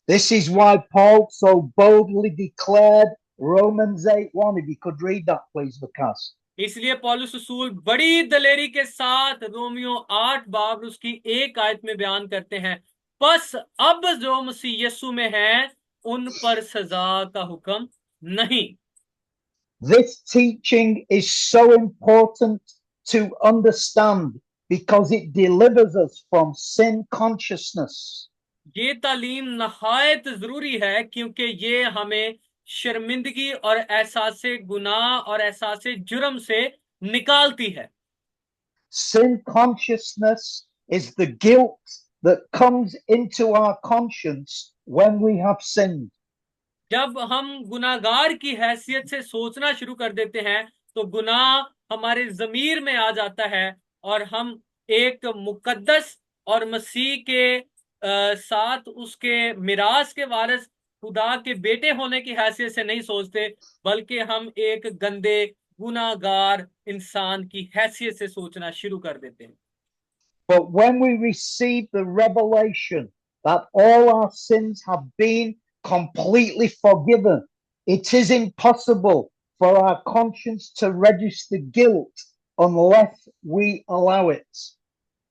This is why Paul so boldly declared Romans 8:1. If you could read that, please, Vikas. इसलिए पौलुस रसूल बड़ी दलेरी के साथ रोमियो 8 बाब उसकी 1 आयत में बयान करते हैं, बस अब जो मसीह यीशु में हैं उन पर सजा का हुक्म नहीं। This teaching is so important to understand because it delivers us from sin consciousness. ये तालीम नहायत जरूरी है क्योंकि ये हमें शर्मिंदगी और एहसास गुनाह और एहसास जुर्म से निकालती है। Sin consciousness is the guilt that comes into our conscience when we have sinned. जब हम गुनाहगार की हैसियत से सोचना शुरू कर देते हैं तो गुनाह हमारे ज़मीर में आ जाता है और हम एक मुकद्दस और मसीह के साथ उसके मिरास के वारिस खुदा के बेटे होने की हैसियत से नहीं सोचते, बल्कि हम एक गंदे गुनाहगार इंसान की हैसियत से सोचना शुरू कर देते हैं। But when we receive the revelation that all our sins have been completely forgiven, it is impossible for our conscience to register guilt unless we allow it.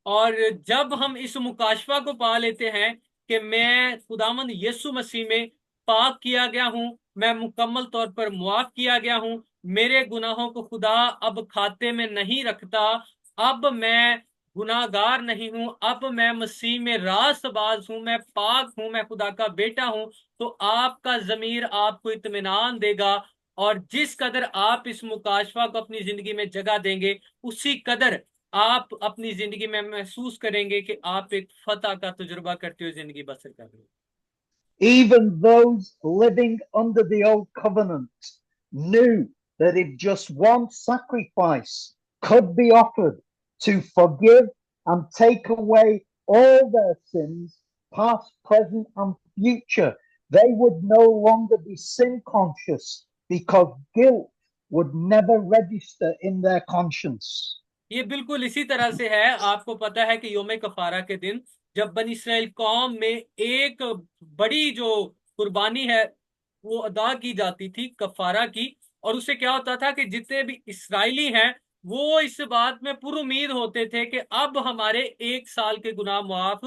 और जब हम इस मुकाशफा को पा लेते हैं कि मैं खुदावंद यीशु मसीह में पाक किया गया हूं, मैं मुकम्मल तौर पर मुआफ किया गया हूं, मेरे गुनाहों को खुदा अब खाते में नहीं रखता, अब मैं गुनाहगार नहीं हूं, अब मैं मसीह में रास्तबाज हूं, मैं पाक हूं, मैं खुदा का बेटा हूं, तो आपका ज़मीर आपको इत्मीनान देगा और जिस कदर आप इस मुकाशफा को अपनी जिंदगी में जगह देंगे उसी कदर आप अपनी जिंदगी में महसूस करेंगे कि आप एक फतह का तजुर्बा करते हुए जिंदगी बसर कर रहे हैं। Even those living under the old covenant knew that if just one sacrifice could be offered to forgive and take away all their sins, past, present, and future, they would no longer be sin conscious because guilt would never register in their conscience. ये बिल्कुल इसी तरह से है। आपको पता है कि योम कफारा के दिन जब बनी इसराइल कौम में एक बड़ी जो कुर्बानी है वो अदा की जाती थी कफारा की, और उससे क्या होता था कि जितने भी इसराइली हैं वो इस बात में पूरी उम्मीद होते थे कि अब हमारे 1 साल के गुनाह माफ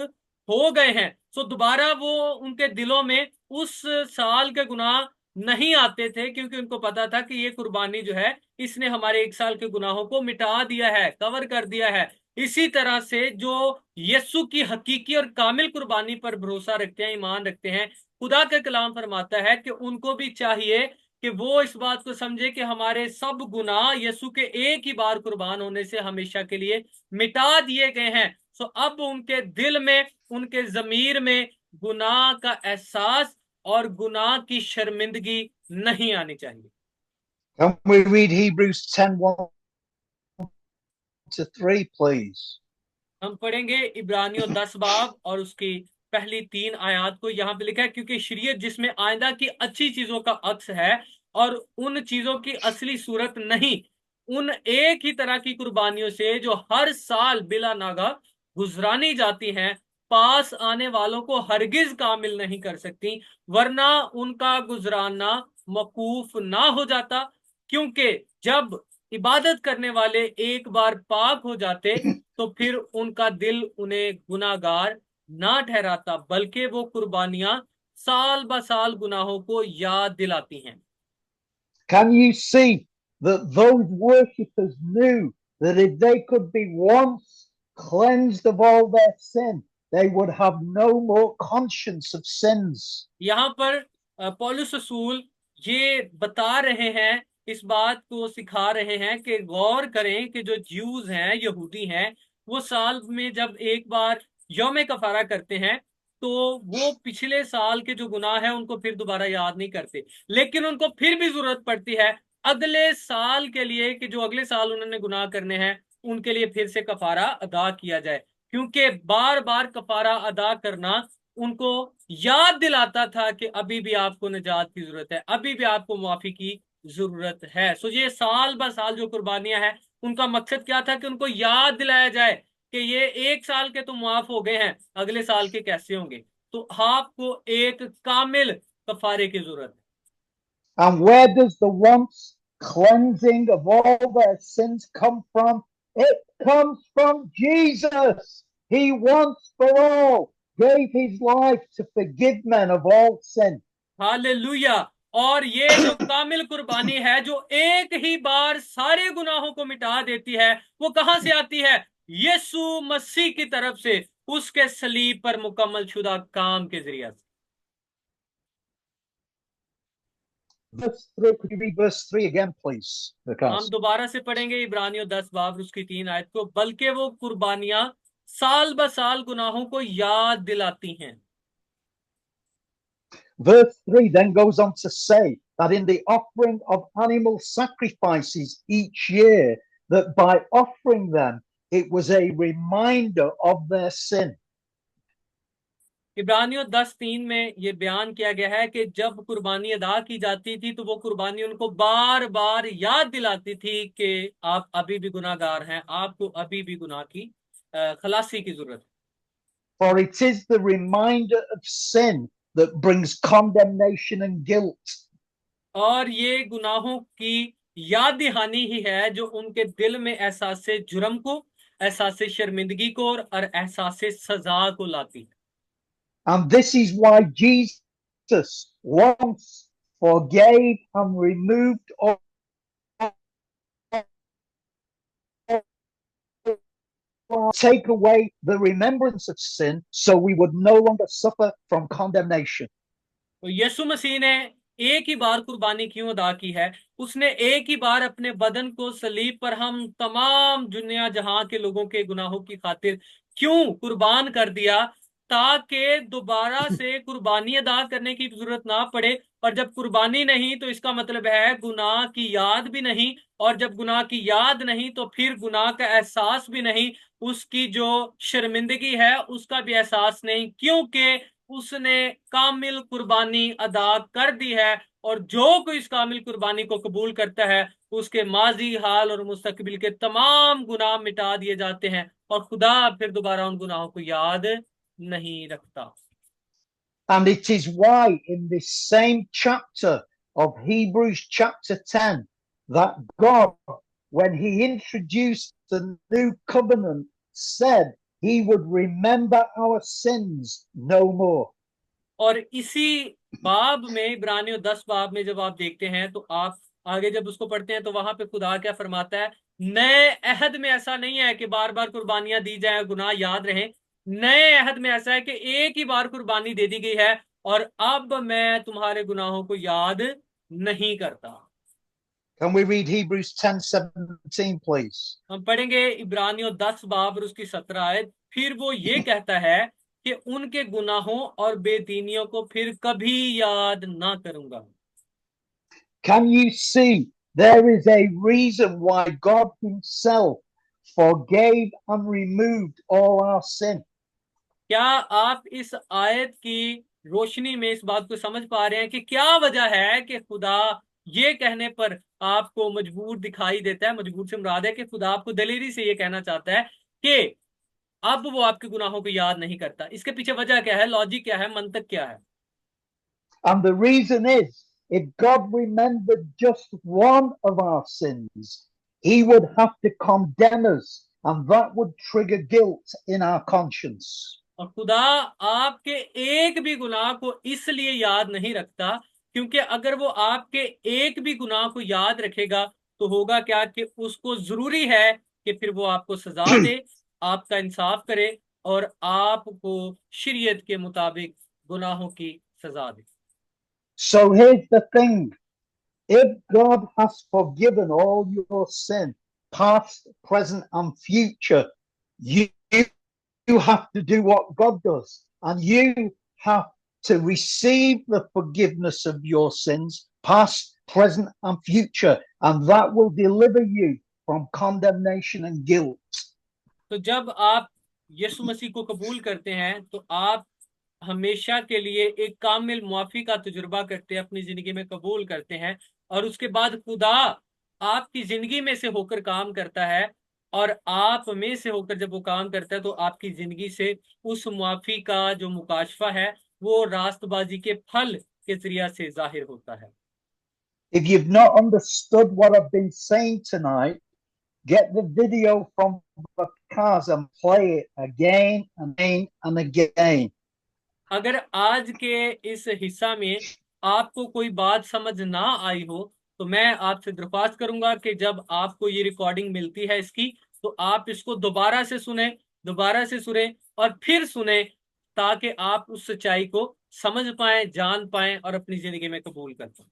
हो गए हैं। सो दोबारा वो उनके दिलों में उस साल के गुनाह नहीं आते थे क्योंकि उनको पता था कि ये कुर्बानी जो है इसने हमारे 1 साल के गुनाहों को मिटा दिया है, कवर कर दिया है। इसी तरह से जो यीशु की हकीकी और कामिल कुर्बानी पर भरोसा रखते हैं, ईमान रखते हैं, खुदा का कलाम फरमाता है कि उनको भी चाहिए कि वो इस बात को समझे कि हमारे सब गुनाह यीशु के एक ही बार कुर्बान होने से हमेशा के लिए मिटा दिए गए हैं। सो अब उनके दिल में, उनके ज़मीर में गुनाह का एहसास और गुनाह की शर्मिंदगी नहीं आनी चाहिए। Can we read Hebrews 10:1-3, please? हम पढ़ेंगे इब्रानियों 10 बाब और उसकी पहली 3 आयत को। यहाँ पे लिखा है, क्योंकि शरीयत जिसमें आइंदा की अच्छी चीजों का अक्स है और उन चीजों की असली सूरत नहीं, उन एक ही तरह की कुर्बानियों से जो हर साल बिला नागा गुजरानी जाती हैं, पास आने वालों को हरगिज कामिल नहीं कर सकती, वरना उनका गुजराना मौकूफ ना हो जाता। क्योंकि जब इबादत करने वाले एक बार पाक हो जाते तो फिर उनका दिल उन्हें गुनाहगार ना ठहराता, बल्कि वो कुर्बानियां साल ब साल गुनाहों को याद दिलाती हैं। Can you see that those worshippers knew that if they could be once cleansed of all their sin, they would have no more conscience of sins? यहाँ पर पौलुस रसूल ये बता रहे हैं, इस बात को सिखा रहे हैं कि गौर करें कि जो ज्यूज हैं, यहूदी हैं, वो साल में जब एक बार यौम कफारा करते हैं तो वो पिछले साल के जो गुनाह है उनको फिर दोबारा याद नहीं करते, लेकिन उनको फिर भी जरूरत पड़ती है अगले साल के लिए कि जो अगले साल उन्होंने गुनाह करने हैं उनके लिए फिर से कफारा अदा किया जाए। क्योंकि बार बार कफारा अदा करना उनको याद दिलाता था कि अभी भी आपको निजात की जरूरत है, अभी भी आपको मुआफी की जरूरत है। सो ये साल ब साल जो कुर्बानियां हैं उनका मकसद क्या था कि उनको याद दिलाया जाए कि ये एक साल के तो मुआफ हो गए हैं, अगले साल के कैसे होंगे। तो आपको एक कामिल कफारे की जरूरत है। And where does the once cleansing of all their sins come from? It comes from Jesus. He once for all gave his life to forgive men of all sin. Hallelujah. और ये जो कामिल कुर्बानी है जो एक ही बार सारे गुनाहों को मिटा देती है, वो कहां से आती है? यीशु मसीह की तरफ से, उसके सलीब पर मुकम्मल शुदा काम के जरिए से। Verse 3, could you read verse 3 again, please? हम Vikas? दोबारा से पढ़ेंगे इब्रानियों 10 बाब उसकी 3 आयत को। बल्कि वो कुर्बानियां साल ब साल गुनाहों को याद दिलाती हैं। Verse 3 then goes on to say that in the offering of animal sacrifices each year, that by offering them, it was a reminder of their sin. इब्रानियों 10:3 में ये बयान किया गया है कि जब कुर्बानी अदा की जाती थी तो वो कुर्बानी उनको बार बार याद दिलाती थी कि आप अभी भी गुनाहगार हैं, आपको अभी भी गुनाह की खलासी की जरूरत है। For it is the reminder of sin that brings condemnation and guilt. और ये गुनाहों की याद दहानी ही है जो उनके दिल में एहसास जुर्म को, एहसास शर्मिंदगी को और एहसास सजा को लाती है। And this is why Jesus once forgave and removed all take away the remembrance of sin so we would no longer suffer from condemnation. तो यीशु मसीह ने एक ही बार कुर्बानी क्यों अदा की है? उसने एक ही बार अपने बदन को सलीब पर हम तमाम दुनिया जहां के लोगों के गुनाहों की खातिर क्यों कुर्बान कर दिया, ताकि दोबारा से कुर्बानी अदा करने की जरूरत ना पड़े। और जब कुर्बानी नहीं तो इसका मतलब है गुनाह की याद भी नहीं, और जब गुनाह की याद नहीं तो फिर गुनाह का एहसास भी नहीं, उसकी जो शर्मिंदगी है उसका भी एहसास नहीं, क्योंकि उसने कामिल कुर्बानी अदा कर दी है। और जो कोई इस कामिल कुर्बानी को कबूल करता है उसके माजी, हाल और मुस्तकबिल के तमाम गुनाह मिटा दिए जाते हैं और खुदा फिर दोबारा उन गुनाहों को याद नहीं रखता। And it is why in this same chapter of Hebrews chapter 10 that God, when he introduced the new covenant, said he would remember our sins no more. और इसी बाब में, इब्रानियों 10 बाब में जब आप देखते हैं तो आप आगे जब उसको पढ़ते हैं तो वहां पे खुदा क्या फरमाता है? नए अहद में ऐसा नहीं है कि बार बार कुर्बानियां दी जाए, गुनाह याद रहें। नए अहद में ऐसा है कि एक ही बार कुर्बानी दे दी गई है और अब मैं तुम्हारे गुनाहों को याद नहीं करता। Can we read Hebrews 10:17, please? हम पढ़ेंगे इब्रानियों 10 बाब और उसकी 17 आयत। फिर वो ये कहता है कि उनके गुनाहों और बेदीनियों को फिर कभी याद ना करूंगा। Can you see there is a reason why God himself forgave and removed all our sin? क्या आप इस आयत की रोशनी में इस बात को समझ पा रहे हैं कि क्या वजह है कि खुदा ये कहने पर आपको मजबूर दिखाई देता है? मजबूर से मुराद है कि खुदा आपको दलेरी से ये कहना चाहता है कि अब वो आपके गुनाहों को याद नहीं करता। इसके पीछे वजह क्या है, लॉजिक क्या है, मंतक क्या है? And the reason is, if God remembered just one of our sins, he would have to condemn us, and that would trigger guilt in our conscience. और खुदा आपके एक भी गुनाह को इसलिए याद नहीं रखता, क्योंकि अगर वो आपके एक भी गुनाह को याद रखेगा तो होगा क्या कि उसको जरूरी है कि फिर वो आपको सजा दे, आपका इंसाफ करे और आपको शरीयत के मुताबिक गुनाहों की सजा दे। So here's the thing. If God has forgiven all your sin, past, present, and future, you, you have to do what God does. And you have to receive the forgiveness of your sins, past, present, and future. And that will deliver you from condemnation and guilt. तो जब आप यीशु मसीह को कबूल करते हैं तो आप हमेशा के लिए एक कामिल मुआफी का तजुर्बा करते हैं, अपनी जिंदगी में कबूल करते हैं, और उसके बाद खुदा आपकी जिंदगी में से होकर काम करता है, और आप में से होकर जब वो काम करता है तो आपकी जिंदगी से उस मुआफी का जो मुकाशफा है वो रास्तबाजी के फल के जरिया से जाहिर होता है। If you've not understood what I've been saying tonight, get the video from the cars and play it again and again and again. अगर आज के इस हिस्सा में आपको कोई बात समझ ना आई हो तो मैं आपसे दरख्वास्त करूंगा कि जब आपको ये रिकॉर्डिंग मिलती है इसकी तो आप इसको दोबारा से सुने, दोबारा से सुने और फिर सुने, ताकि आप उस सच्चाई को समझ पाएं, जान पाएं और अपनी जिंदगी में कबूल कर पाएं।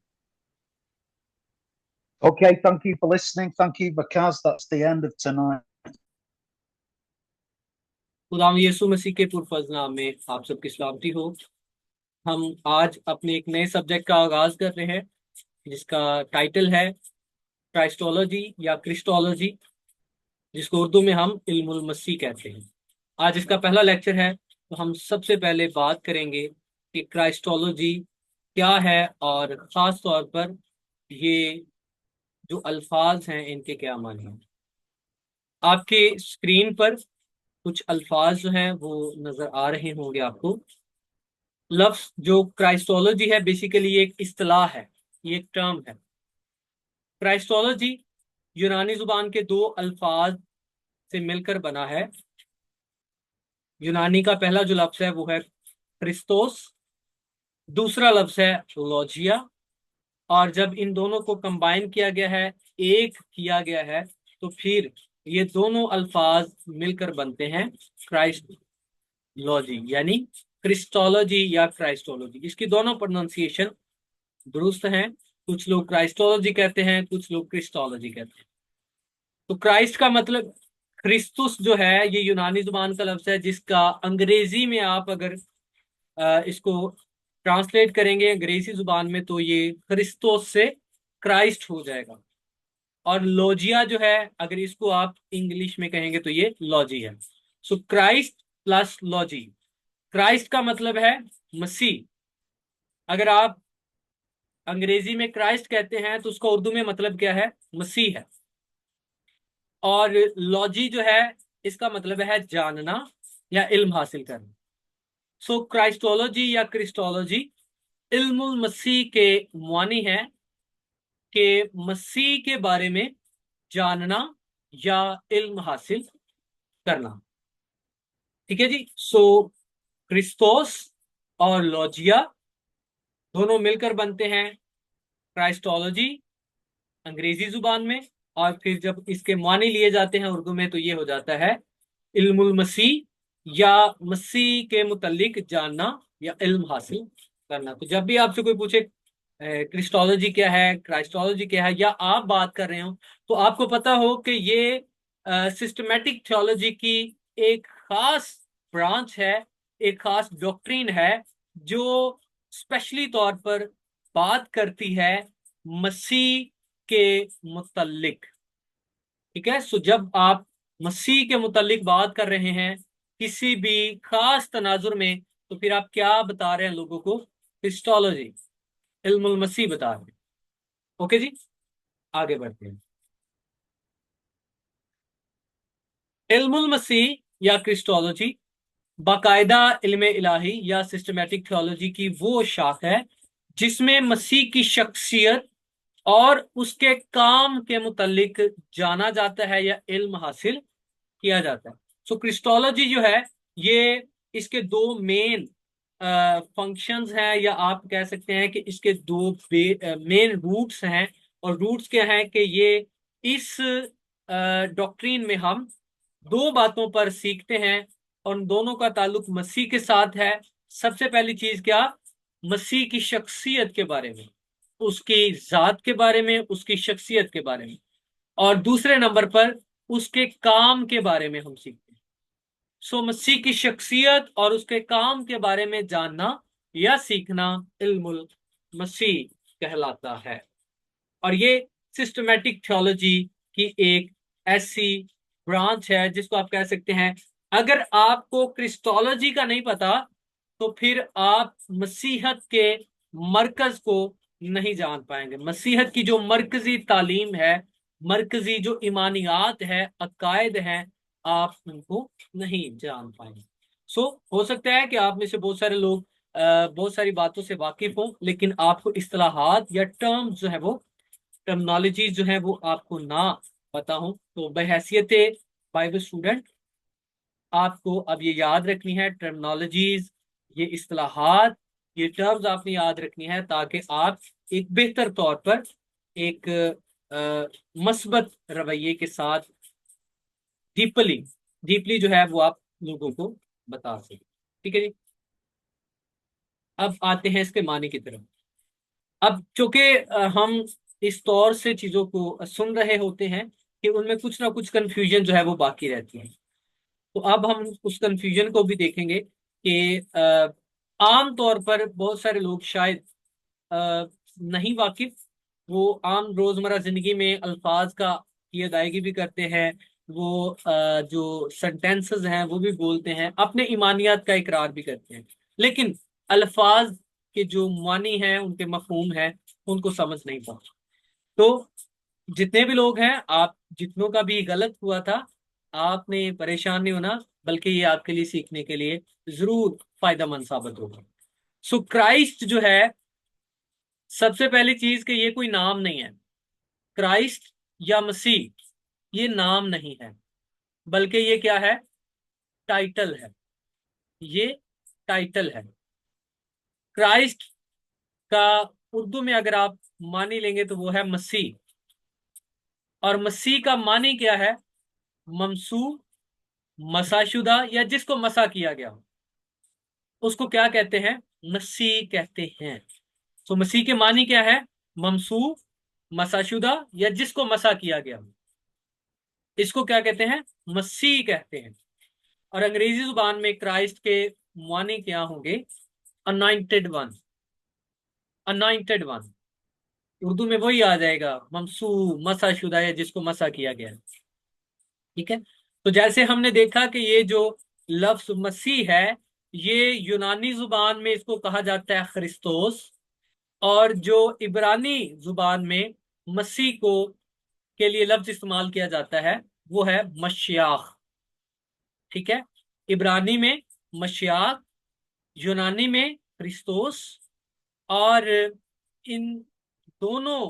Okay, thank you for listening. Thank you, because that's the end of tonight. खुदाम यीशु मसीह के पुरफज़ल नाम में आप सबकी सलामती हो। हम आज अपने एक नए सब्जेक्ट का आगाज कर रहे हैं जिसका टाइटल है क्राइस्टोलॉजी या क्रिस्टोलॉजी, जिसको उर्दू में हम इल्मुल मसीह कहते हैं। आज इसका पहला लेक्चर है, तो हम सबसे पहले बात करेंगे कि क्राइस्टोलॉजी क्या है और ख़ास तौर पर ये जो अल्फाज हैं इनके क्या माने हैं। आपके स्क्रीन पर कुछ अल्फाज जो हैं वो नज़र आ रहे होंगे आपको। लफ्ज़ जो क्राइस्टोलॉजी है बेसिकली एक इस्तिलाह है, ये एक टर्म है। क्राइस्टोलॉजी यूनानी जुबान के दो अल्फाज से मिलकर बना है। यूनानी का पहला जो लफ्ज़ है वो है क्रिस्तोस, दूसरा लफ्ज़ है लॉजिया, और जब इन दोनों को कंबाइन किया गया है, एक किया गया है, तो फिर ये दोनों अल्फाज मिलकर बनते हैं क्राइस्टोलॉजी, यानी क्रिस्टोलॉजी या क्राइस्टोलॉजी। इसकी दोनों प्रोनाउंसिएशन दुरुस्त हैं। कुछ लोग क्राइस्टोलॉजी कहते हैं, कुछ लोग क्रिस्टोलॉजी कहते हैं। तो क्राइस्ट का मतलब क्रिस्तुस जो है ये यूनानी जुबान का लफ्ज़ है, जिसका अंग्रेजी में आप अगर इसको ट्रांसलेट करेंगे अंग्रेजी जुबान में तो ये क्रिस्तोस से क्राइस्ट हो जाएगा। और लॉजिया जो है अगर इसको आप इंग्लिश में कहेंगे तो ये लॉजी है। सो क्राइस्ट प्लस लॉजी। क्राइस्ट का मतलब है मसीह। अगर आप अंग्रेजी में क्राइस्ट कहते हैं तो उसका उर्दू में मतलब क्या है, मसीह है। और लॉजी जो है इसका मतलब है जानना या इल्म हासिल करना। सो क्राइस्टोलॉजी या क्रिस्टोलॉजी इल्मुल मसीह के मानी है कि मसीह के बारे में जानना या इल्म हासिल करना। ठीक है जी। सो क्रिस्तोस और लॉजिया दोनों मिलकर बनते हैं क्राइस्टोलॉजी अंग्रेजी जुबान में, और फिर जब इसके मानी लिए जाते हैं उर्दू में तो ये हो जाता है इल्मुल मसीह या मसीह के मुतल्लिक जानना या इल्म हासिल करना। तो जब भी आपसे कोई पूछे क्रिस्टोलॉजी क्या है, क्राइस्टोलॉजी क्या है, या आप बात कर रहे हो तो आपको पता हो कि ये सिस्टमेटिक थियोलॉजी की एक खास ब्रांच है, एक खास डॉक्ट्रिन है जो स्पेशली तौर पर बात करती है मसीह के मुतल्लिक। ठीक है। सो जब आप मसीह के मुतल्लिक बात कर रहे हैं किसी भी खास तनाजुर में तो फिर आप क्या बता रहे हैं लोगों को, क्रिस्टोलॉजी, इल्मुल मसीह बता रहे हैं। ओके जी, आगे बढ़ते हैं। इल्मुल मसीह या क्रिस्टोलॉजी बाकायदा इल्म इलाही या सिस्टमैटिक थियोलॉजी की वो शाख है जिसमें मसीह की शख्सियत और उसके काम के मुतल्लिक जाना जाता है या इल्म हासिल किया जाता है। सो क्रिस्टोलॉजी जो है ये इसके दो मेन फंक्शंस हैं, या आप कह सकते हैं कि इसके दो मेन रूट्स हैं। और रूट्स क्या हैं कि ये इस डॉक्ट्रीन में हम दो बातों पर सीखते हैं और उन दोनों का ताल्लुक मसीह के साथ है। सबसे पहली चीज क्या, मसीह की शख्सियत के बारे में, उसकी जात के बारे में, उसकी शख्सियत के बारे में। और दूसरे नंबर पर उसके काम के बारे में हम सीखते हैं। सो मसीह की शख्सियत और उसके काम के बारे में जानना या सीखना इल्मुल मसीह कहलाता है। और ये सिस्टमैटिक थियोलॉजी की एक ऐसी ब्रांच है जिसको आप कह सकते हैं, अगर आपको क्रिस्टोलॉजी का नहीं पता तो फिर आप मसीहत के मरकज को नहीं जान पाएंगे। मसीहत की जो मरकजी तालीम है, मरकजी जो ईमानियात है, अकायद हैं, आप उनको नहीं जान पाएंगे। सो हो सकता है कि आप में से बहुत सारे लोग बहुत सारी बातों से वाकिफ हो, लेकिन आपको इस्तिलाहात या टर्म्स जो है वो, टर्मिनोलॉजीज जो है वो आपको ना पता हो। तो बहैसियत बाइबल स्टूडेंट आपको अब ये याद रखनी है, टर्मिनोलॉजीज, ये इस्तिलाहात, ये टर्म्स आपने याद रखनी है ताकि आप एक बेहतर तौर पर एक मस्बत रवैये के साथ डीपली डीपली जो है वो आप लोगों को बता सकें। ठीक है जी। अब आते हैं इसके मानी की तरफ। अब चूंकि हम इस तौर से चीजों को सुन रहे होते हैं कि उनमें कुछ ना कुछ कंफ्यूजन जो है वो बाकी रहती है, तो अब हम उस कंफ्यूजन को भी देखेंगे कि आम तौर पर बहुत सारे लोग शायद नहीं वाकिफ, वो आम रोजमर्रा जिंदगी में अल्फाज का की अदायगी भी करते हैं, वो जो सेंटेंसेस हैं वो भी बोलते हैं, अपने ईमानियात का इकरार भी करते हैं, लेकिन अल्फाज के जो मानी हैं, उनके मफहूम हैं, उनको समझ नहीं पाते। तो जितने भी लोग हैं, आप जितनों का भी गलत हुआ था, आपने परेशान नहीं होना, बल्कि ये आपके लिए सीखने के लिए जरूर फायदेमंद साबित होगा। सो क्राइस्ट जो है, सबसे पहली चीज कि ये कोई नाम नहीं है। क्राइस्ट या मसीह ये नाम नहीं है, बल्कि ये क्या है, टाइटल है। ये टाइटल है। क्राइस्ट का उर्दू में अगर आप मानी लेंगे तो वो है मसीह। और मसीह का मानी क्या है, ममसू, मसाशुदा, या जिसको मसा किया गया हो उसको क्या कहते हैं, मसीह कहते हैं। तो मसीह के मानी क्या है, ममसू, मसाशुदा, या जिसको मसा किया गया हो, इसको क्या कहते हैं, मसीह कहते हैं। और अंग्रेजी जुबान में क्राइस्ट के मानी क्या होंगे, anointed one. Anointed one Urdu में वही आ जाएगा, ममसू, मसाशुदा, या जिसको मसा किया गया है। ठीक है। तो जैसे हमने देखा कि ये जो लफ्ज मसीह है, ये यूनानी जुबान में इसको कहा जाता है खरिस्तोस, और जो इब्रानी जुबान में मसीह को के लिए लफ्ज इस्तेमाल किया जाता है वो है मशियाख। ठीक है। इब्रानी में मशियाख, यूनानी में क्रिस्तोस। और इन दोनों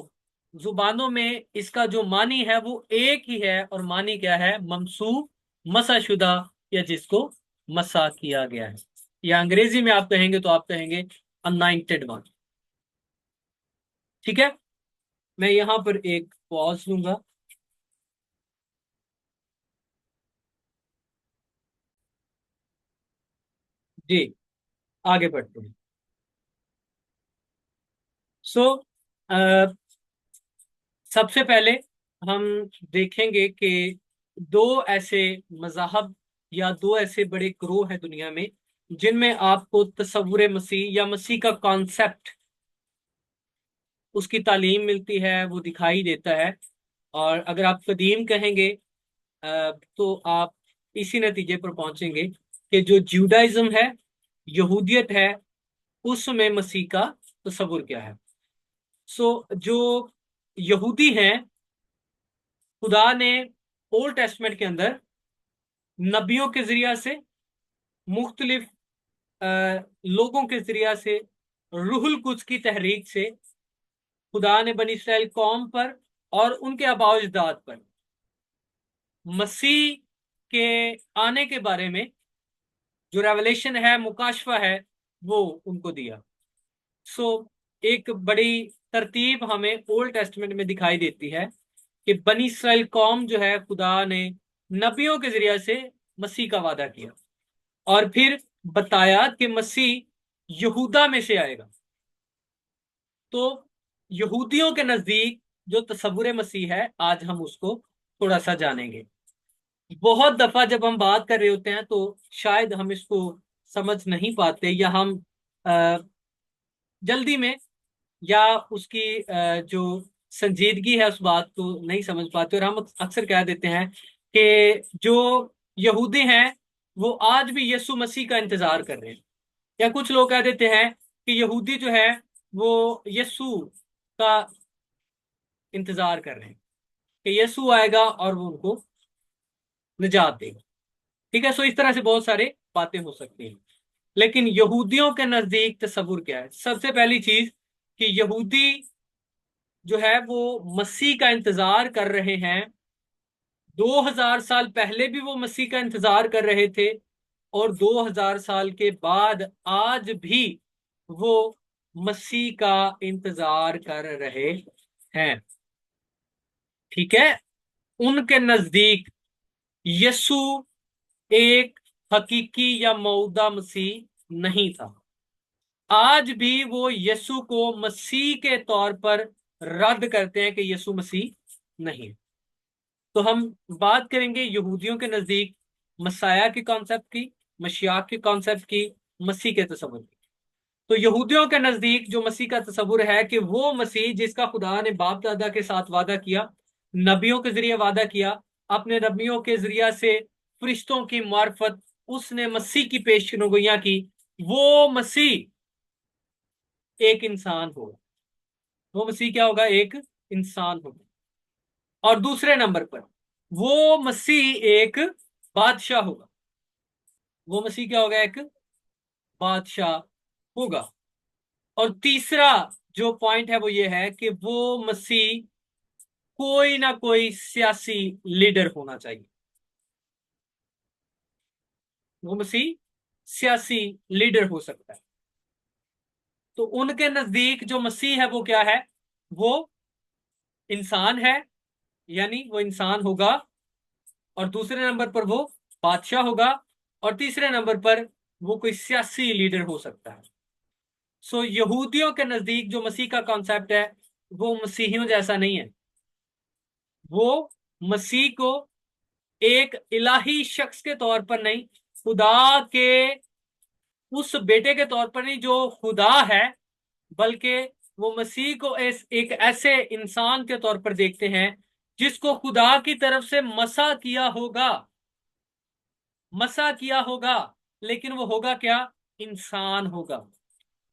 जुबानों में इसका जो मानी है वो एक ही है, और मानी क्या है, ममसू, मसाशुदा, या जिसको मसा किया गया है। या अंग्रेजी में आप कहेंगे तो आप कहेंगे अनॉइंटेड वन। ठीक है। मैं यहां पर एक पॉज लूंगा। जी, आगे बढ़ते हैं। सो सबसे पहले हम देखेंगे कि दो ऐसे मज़हब या दो ऐसे बड़े ग्रोह हैं दुनिया में जिनमें आपको तसव्वुर मसीह या मसीह का कॉन्सेप्ट, उसकी तालीम मिलती है, वो दिखाई देता है। और अगर आप कदीम कहेंगे तो आप इसी नतीजे पर पहुंचेंगे कि जो जूडाइज्म है, यहूदियत है, उसमें मसीह का तसव्वुर क्या है। सो जो यहूदी हैं, खुदा ने ओल्ड टेस्टमेंट के अंदर नबियों के जरिया से, मुख्तलिफ लोगों के जरिया से, रूहुल कुद्स की तहरीक से खुदा ने बनी इसराइल कौम पर और उनके आबाओ अजदाद पर मसीह के आने के बारे में जो रेवलेशन है, मुकाशफा है, वो उनको दिया। सो एक बड़ी तरतीब हमें ओल्ड टेस्टमेंट में दिखाई देती है कि बनी इसराइल कौम जो है, खुदा ने नबियों के जरिए से मसीह का वादा किया और फिर बताया कि मसीह यहूदा में से आएगा। तो यहूदियों के नजदीक जो तसव्वुर मसीह है, आज हम उसको थोड़ा सा जानेंगे। बहुत दफा जब हम बात कर रहे होते हैं तो शायद हम इसको समझ नहीं पाते, या हम अ, जल्दी में, या उसकी जो संजीदगी है उस बात को नहीं समझ पाते, और हम अक्सर कह देते हैं कि जो यहूदी हैं वो आज भी यीशु मसीह का इंतजार कर रहे हैं, या कुछ लोग कह देते हैं कि यहूदी जो है वो यीशु का इंतजार कर रहे हैं कि यीशु आएगा और वो उनको निजात देगा। ठीक है, सो इस तरह से बहुत सारे बातें हो सकती हैं। लेकिन यहूदियों के नजदीक तसव्वुर क्या है? सबसे पहली चीज कि यहूदी जो है वो मसीह का इंतजार कर रहे हैं। 2000 साल पहले भी वो मसीह का इंतजार कर रहे थे, और 2000 साल के बाद आज भी वो मसीह का इंतजार कर रहे हैं। ठीक है, उनके नजदीक यीशु एक हकीकी या मौदा मसीह नहीं था। आज भी वो यीशु को मसीह के तौर पर रद्द करते हैं कि यीशु मसीह नहीं है। तो हम बात करेंगे यहूदियों के नजदीक मसाया के कॉन्सेप्ट की, मशियाक के कॉन्सेप्ट की, मसीह के तस्वुर की। तो यहूदियों के नजदीक जो मसीह का तस्वुर है कि वो मसीह जिसका खुदा ने बाप दादा के साथ वादा किया, नबियों के जरिए वादा किया, अपने नबियों के जरिया से फरिश्तों की मार्फत उसने मसीह की पेशगोइयां की, वो मसीह एक इंसान होगा। वो मसीह क्या होगा? एक इंसान होगा। और दूसरे नंबर पर वो मसीह एक बादशाह होगा। वो मसीह क्या होगा? एक बादशाह होगा। और तीसरा जो पॉइंट है वो ये है कि वो मसीह कोई ना कोई सियासी लीडर होना चाहिए। वो मसीह सियासी लीडर हो सकता है। तो उनके नजदीक जो मसीह है वो क्या है? वो इंसान है, यानी वो इंसान होगा। और दूसरे नंबर पर वो बादशाह होगा। और तीसरे नंबर पर वो कोई सियासी लीडर हो सकता है। सो यहूदियों के नजदीक जो मसीह का कॉन्सेप्ट है वो मसीहियों जैसा नहीं है। वो मसीह को एक इलाही शख्स के तौर पर नहीं, खुदा के उस बेटे के तौर पर नहीं जो खुदा है, बल्कि वो मसीह को एक ऐसे इंसान के तौर पर देखते हैं जिसको खुदा की तरफ से मसा किया होगा। मसा किया होगा, लेकिन वो होगा क्या? इंसान होगा।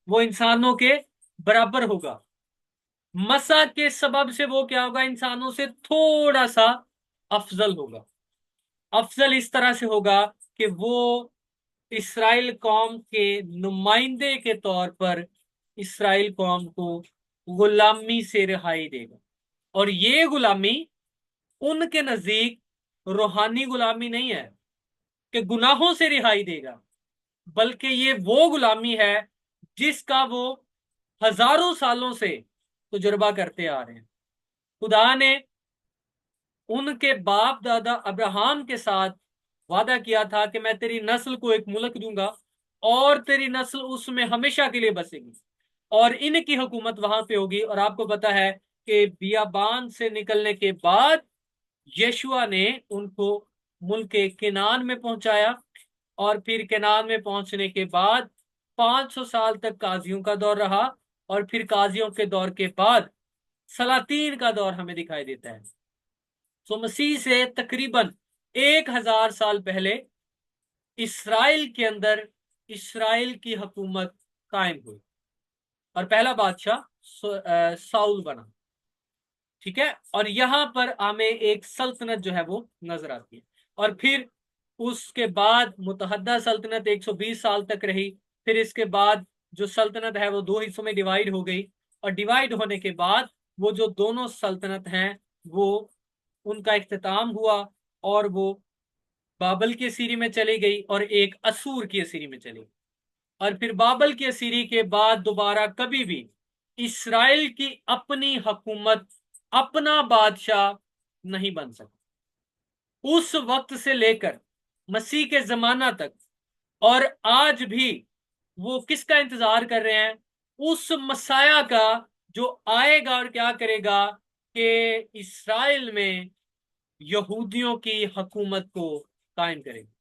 वो इंसानों के बराबर होगा। मसा के सबब से वो क्या होगा? इंसानों से थोड़ा सा अफजल होगा। अफजल इस तरह से होगा कि वो इसराइल कौम के नुमाइंदे के तौर पर इसराइल कौम को गुलामी से रिहाई देगा। और ये गुलामी उनके नजदीक रूहानी गुलामी नहीं है कि गुनाहों से रिहाई देगा, बल्कि ये वो गुलामी है जिसका वो हजारों सालों से तजुर्बा करते आ रहे हैं। खुदा ने उनके बाप दादा अब्राहम के साथ वादा किया था कि मैं तेरी नस्ल को एक मुल्क दूंगा और तेरी नस्ल उसमें हमेशा के लिए बसेगी, और इनकी हुकूमत वहां पे होगी। और आपको पता है कि बियाबान से निकलने के बाद यशुआ ने उनको मुल्क केनान में पहुंचाया, और फिर केनान में पहुंचने के बाद 500 साल तक काजियों का दौर रहा, और फिर काजियों के दौर के बाद सलातीन का दौर हमें दिखाई देता है। तो मसीह से तकरीबन 1000 साल पहले इसराइल के अंदर इसराइल की हुकूमत कायम हुई, और पहला बादशाह साउल बना। ठीक है, और यहां पर हमें एक सल्तनत जो है वो नजर आती है। और फिर उसके बाद मुतहद्दा सल्तनत 120 साल तक रही। फिर इसके बाद जो सल्तनत है वो दो हिस्सों में डिवाइड हो गई, और डिवाइड होने के बाद वो जो दोनों सल्तनत हैं वो उनका इख्तिताम हुआ, और वो बाबल की असीरी में चली गई और एक असूर की असीरी में चली गई। और फिर बाबल की असीरी के बाद दोबारा कभी भी इसराइल की अपनी हुकूमत, अपना बादशाह नहीं बन सकता। उस वक्त से लेकर मसीह के जमाना तक और आज भी वो किसका इंतजार कर रहे हैं? उस मसाया का जो आएगा और क्या करेगा कि इसराइल में यहूदियों की हुकूमत को कायम करेगा।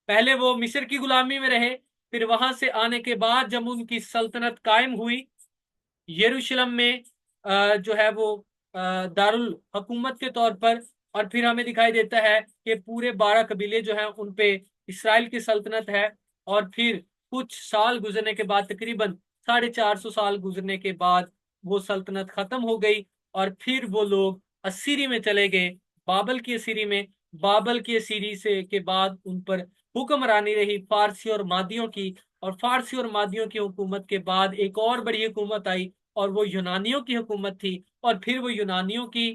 पहले वो मिस्र की गुलामी में रहे, फिर वहां से आने के बाद जब उनकी सल्तनत कायम हुई यरूशलेम में, जो है वो दारुल हुकूमत के तौर पर, और फिर हमें दिखाई देता है कि पूरे 12 कबीले जो हैं उन पे इसराइल की सल्तनत है। और फिर कुछ साल गुजरने के बाद, तकरीबन 450 साल गुजरने के बाद वो सल्तनत खत्म हो गई, और फिर वो लोग असीरी में चले गए, बाबल की असीरी में। बाबल की असीरी से के बाद उन पर हुक्मरानी रही फारसी और मादियों की, और फारसी और मादियों की हुकूमत के बाद एक और बड़ी हुकूमत आई, और वो यूनानियों की हुकूमत थी। और फिर वो यूनानियों की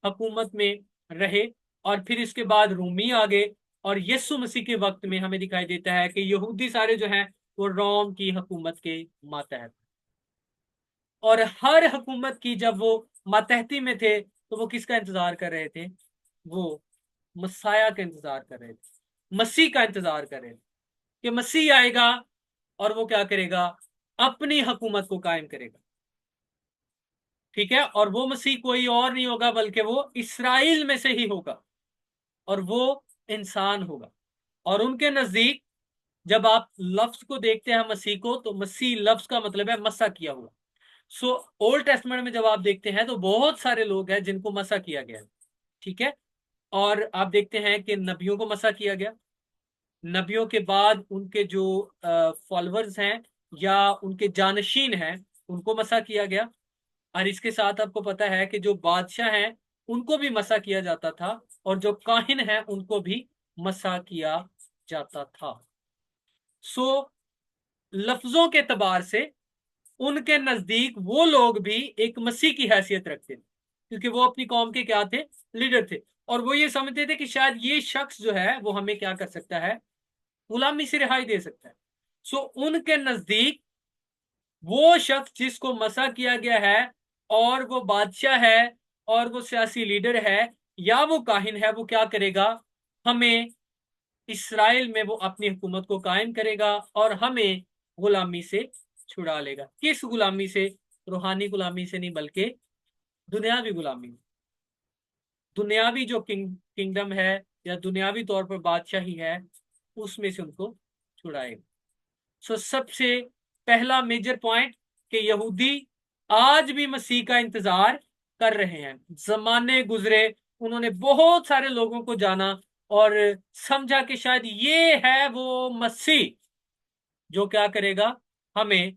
हुकूमत में रहे, और फिर इसके बाद रूमी आ गए, और यीशु मसीह के वक्त में हमें दिखाई देता है कि यहूदी सारे जो हैं वो रोम की हुकूमत के मातहत। और हर हुकूमत की जब वो मातहती में थे तो वो किसका इंतजार कर रहे थे? वो मसाया का इंतजार कर रहे थे, मसीह का इंतजार कर रहे थे कि मसीह आएगा और वो क्या करेगा? अपनी हुकूमत को कायम करेगा। ठीक है, और वो मसीह कोई और नहीं होगा बल्कि वो इसराइल में से ही होगा, और वो इंसान होगा। और उनके नजदीक जब आप लफ्ज को देखते हैं मसीह को, तो मसीह लफ्ज का मतलब है मसा किया हुआ। सो ओल्ड टेस्टमेंट में जब आप देखते हैं तो बहुत सारे लोग हैं जिनको मसा किया गया है। ठीक है, और आप देखते हैं कि नबियों को मसा किया गया, नबियों के बाद उनके जो फॉलोअर्स हैं या उनके जानशीन हैं उनको मसा किया गया। और इसके साथ आपको पता है कि जो बादशाह हैं उनको भी मसा किया जाता था, और जो काहिन हैं उनको भी मसा किया जाता था। सो लफ्जों के एतबार से उनके नजदीक वो लोग भी एक मसीह की हैसियत रखते थे, क्योंकि वो अपनी कौम के क्या थे? लीडर थे। और वो ये समझते थे कि शायद ये शख्स जो है वो हमें क्या कर सकता है? गुलामी से रिहाई दे सकता है। सो उनके नजदीक वो शख्स जिसको मसा किया गया है, और वो बादशाह है, और वो सियासी लीडर है, या वो काहिन है, वो क्या करेगा? हमें इसराइल में वो अपनी हुकूमत को कायम करेगा और हमें गुलामी से छुड़ा लेगा। किस गुलामी से? रूहानी गुलामी से नहीं, बल्कि दुनियावी गुलामी। दुनियावी जो किंगडम है या दुनियावी तौर पर बादशाही है, उसमें से उनको छुड़ाएगा। सो सबसे पहला मेजर पॉइंट कि यहूदी आज भी मसीह का इंतजार कर रहे हैं। जमाने गुजरे, उन्होंने बहुत सारे लोगों को जाना और समझा कि शायद ये है वो मसीह जो क्या करेगा? हमें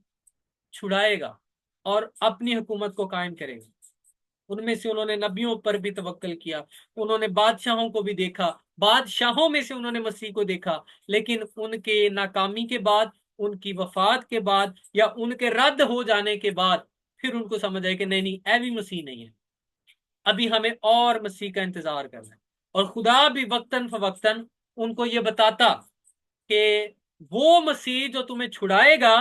छुड़ाएगा और अपनी हुकूमत को कायम करेगा। उनमें से उन्होंने नबियों पर भी तवक्कल किया, उन्होंने बादशाहों को भी देखा, बादशाहों में से उन्होंने मसीह को देखा, लेकिन उनके नाकामी के बाद, उनकी वफात के बाद, या उनके रद्द हो जाने के बाद फिर उनको समझ आया कि नहीं नहीं, ऐ भी मसीह नहीं है, अभी हमें और मसीह का इंतजार करना है। और खुदा भी वक्तन फवक्तन उनको ये बताता कि वो मसीह जो तुम्हें छुड़ाएगा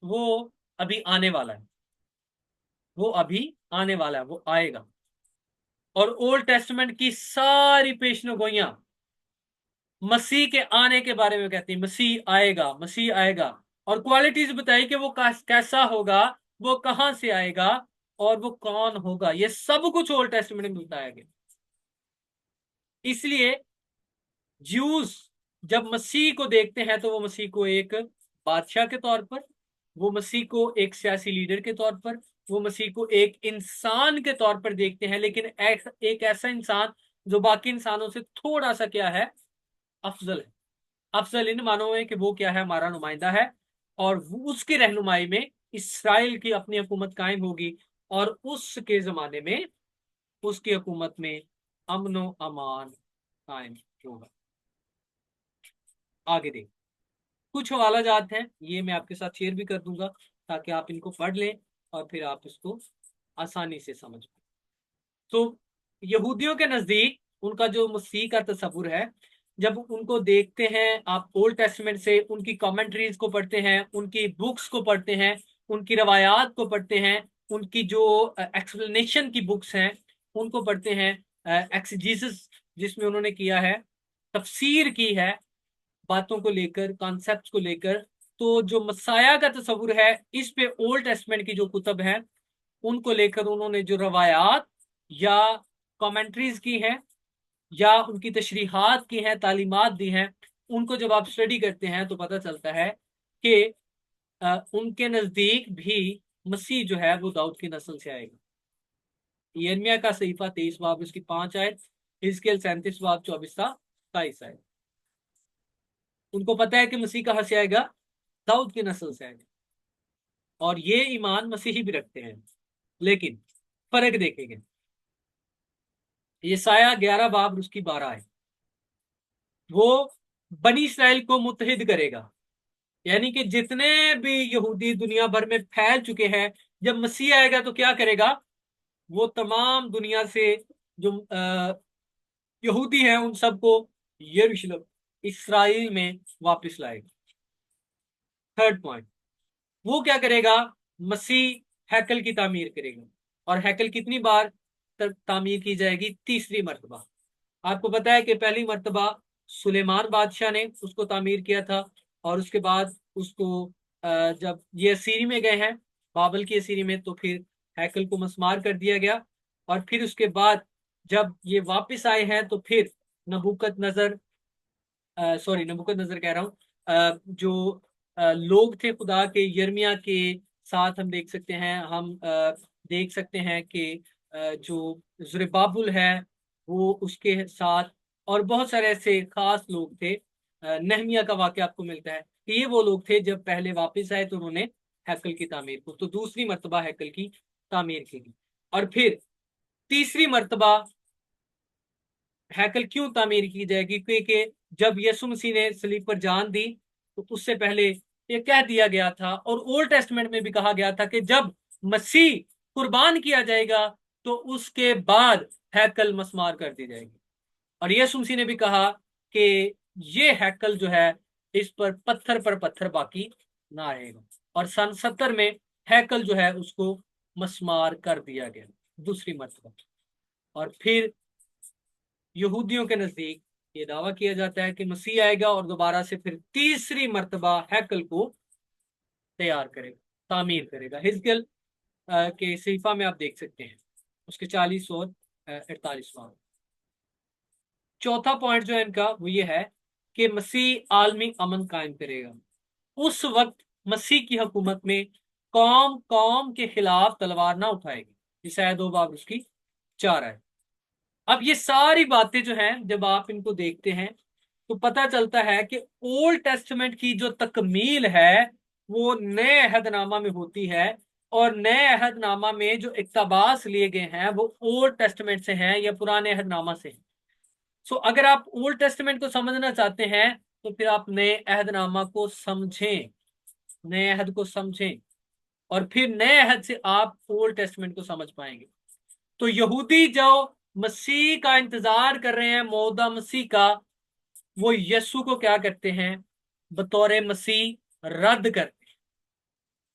वो अभी आने वाला है, वो अभी आने वाला है, वो आएगा। और ओल्ड टेस्टमेंट की सारी पेशनगोइयां मसीह के आने के बारे में कहती है, मसीह आएगा, मसीह आएगा। और क्वालिटीज बताई कि वो कैसा होगा, वो कहां से आएगा, और वो कौन होगा। ये सब कुछ ओल्ड टेस्टमेंट में बताया गया। इसलिए ज्यूज जब मसीह को देखते हैं तो वो मसीह को एक बादशाह के तौर पर, वो मसीह को एक सियासी लीडर के तौर पर, वो मसीह को एक इंसान के तौर पर देखते हैं, लेकिन एक ऐसा इंसान जो बाकी इंसानों से थोड़ा सा क्या है? अफजल है। अफजल इन मानों में कि वो क्या है? हमारा नुमाइंदा है, और उसकी रहनुमाई में इसराइल की अपनी हुकूमत कायम होगी, और उसके जमाने में उसकी हुकूमत में अमनो अमान कायम होगा। आगे देख, कुछ हवाला जात हैं, ये मैं आपके साथ शेयर भी कर दूंगा ताकि आप इनको पढ़ लें और फिर आप इसको आसानी से समझ पाए। तो यहूदियों के नजदीक उनका जो मसीह का तस्वुर है, जब उनको देखते हैं आप ओल्ड टेस्टमेंट से उनकी कमेंट्रीज को पढ़ते हैं, उनकी बुक्स को पढ़ते हैं, उनकी रवायात को पढ़ते हैं, उनकी जो एक्सप्लेनेशन की बुक्स हैं उनको पढ़ते हैं, एक्सीजीसिस जिसमें उन्होंने किया है, तफसीर की है बातों को लेकर, कॉन्सेप्ट्स को लेकर, तो जो मसाया का तस्वुर है इस पे ओल्ड टेस्टमेंट की जो कुतब हैं उनको लेकर उन्होंने जो रवायात या कमेंट्रीज की हैं या उनकी तशरीहात की हैं, तालीमात दी हैं, उनको जब आप स्टडी करते हैं तो पता चलता है कि उनके नजदीक भी मसीह जो है वो दाऊद की नस्ल से आएगा। यिर्मयाह का सहीफा 23 बाब उसकी 5 आयत, हिजकिय्याह 37 बाब 24 था 27 आयत। उनको पता है कि मसीह कहाँ से आएगा, दाऊद की नस्ल से आएगा, और ये ईमान मसीही भी रखते हैं। लेकिन फर्क देखेंगे, यसाया 11 बाब उसकी 12 है, वो बनी इसराइल को मुत्तहिद करेगा, यानी कि जितने भी यहूदी दुनिया भर में फैल चुके हैं, जब मसीह आएगा तो क्या करेगा, वो तमाम दुनिया से जो यहूदी हैं उन सबको यरूशलेम इसराइल में वापस लाएगा। थर्ड पॉइंट, वो क्या करेगा, मसीह हैकल की तामीर करेगा, और हैकल कितनी बार तामीर की जाएगी, तीसरी मर्तबा। आपको पता है कि पहली मर्तबा सुलेमान बादशाह ने उसको तामीर किया था, और उसके बाद उसको जब ये असीरी में गए हैं, बाबल की असीरी में, तो फिर हैकल को मस्मार कर दिया गया, और फिर उसके बाद जब ये वापस आए हैं तो फिर नबूकत नजर, सॉरी नबूकत नजर कह रहा हूँ, जो लोग थे खुदा के, यिर्मयाह के साथ हम देख सकते हैं, हम देख सकते हैं कि जो ज़ुरबाबुल है वो उसके साथ, और बहुत सारे ऐसे खास लोग थे, नहमिया का वाक्य आपको मिलता है कि ये वो लोग थे जब पहले वापस आए तो उन्होंने हैकल की तामीर को, तो दूसरी मर्तबा हैकल की तामीर की। और फिर तीसरी मर्तबा हैकल क्यों तामीर की जाएगी, क्योंकि जब यीशु मसीह ने सलीब पर जान दी तो उससे पहले ये कह दिया गया था, और ओल्ड टेस्टमेंट में भी कहा गया था कि जब मसीह कुर्बान किया जाएगा तो उसके बाद हैकल मस्मार कर दी जाएगी। और यीशु मसीह ने भी कहा कि ये हैकल जो है इस पर पत्थर बाकी ना रहेगा, और सन 70 में हैकल जो है उसको मस्मार कर दिया गया दूसरी मर्तबा। और फिर यहूदियों के नजदीक ये दावा किया जाता है कि मसीह आएगा और दोबारा से फिर तीसरी मर्तबा हैकल को तैयार करेगा, तामीर करेगा। हिजकिय्याह के सहीफा में आप देख सकते हैं उसके 40 और 48 बाब। चौथा पॉइंट जो है इनका वो ये है कि मसीह आलमी अमन कायम करेगा। उस वक्त मसीह की हुकूमत में कौम कौम के खिलाफ तलवार ना उठाएगी, ईसाया 2 बाब उसकी 4 है। अब ये सारी बातें जो हैं जब आप इनको देखते हैं तो पता चलता है कि ओल्ड टेस्टमेंट की जो तकमील है वो नए अहदनामा में होती है, और नए अहदनामा में जो इक्तबास लिए गए हैं वो ओल्ड टेस्टमेंट से हैं या पुराने अहदनामा से हैं। सो अगर आप ओल्ड टेस्टमेंट को समझना चाहते हैं तो फिर आप नए अहदनामा को समझें, नए अहद को समझें, और फिर नए अहद से आप ओल्ड टेस्टमेंट को समझ पाएंगे। तो यहूदी जो मसीह का इंतजार कर रहे हैं, मौदा मसीह का, वो यस्सु को क्या करते हैं, बतौर मसीह रद्द करते हैं।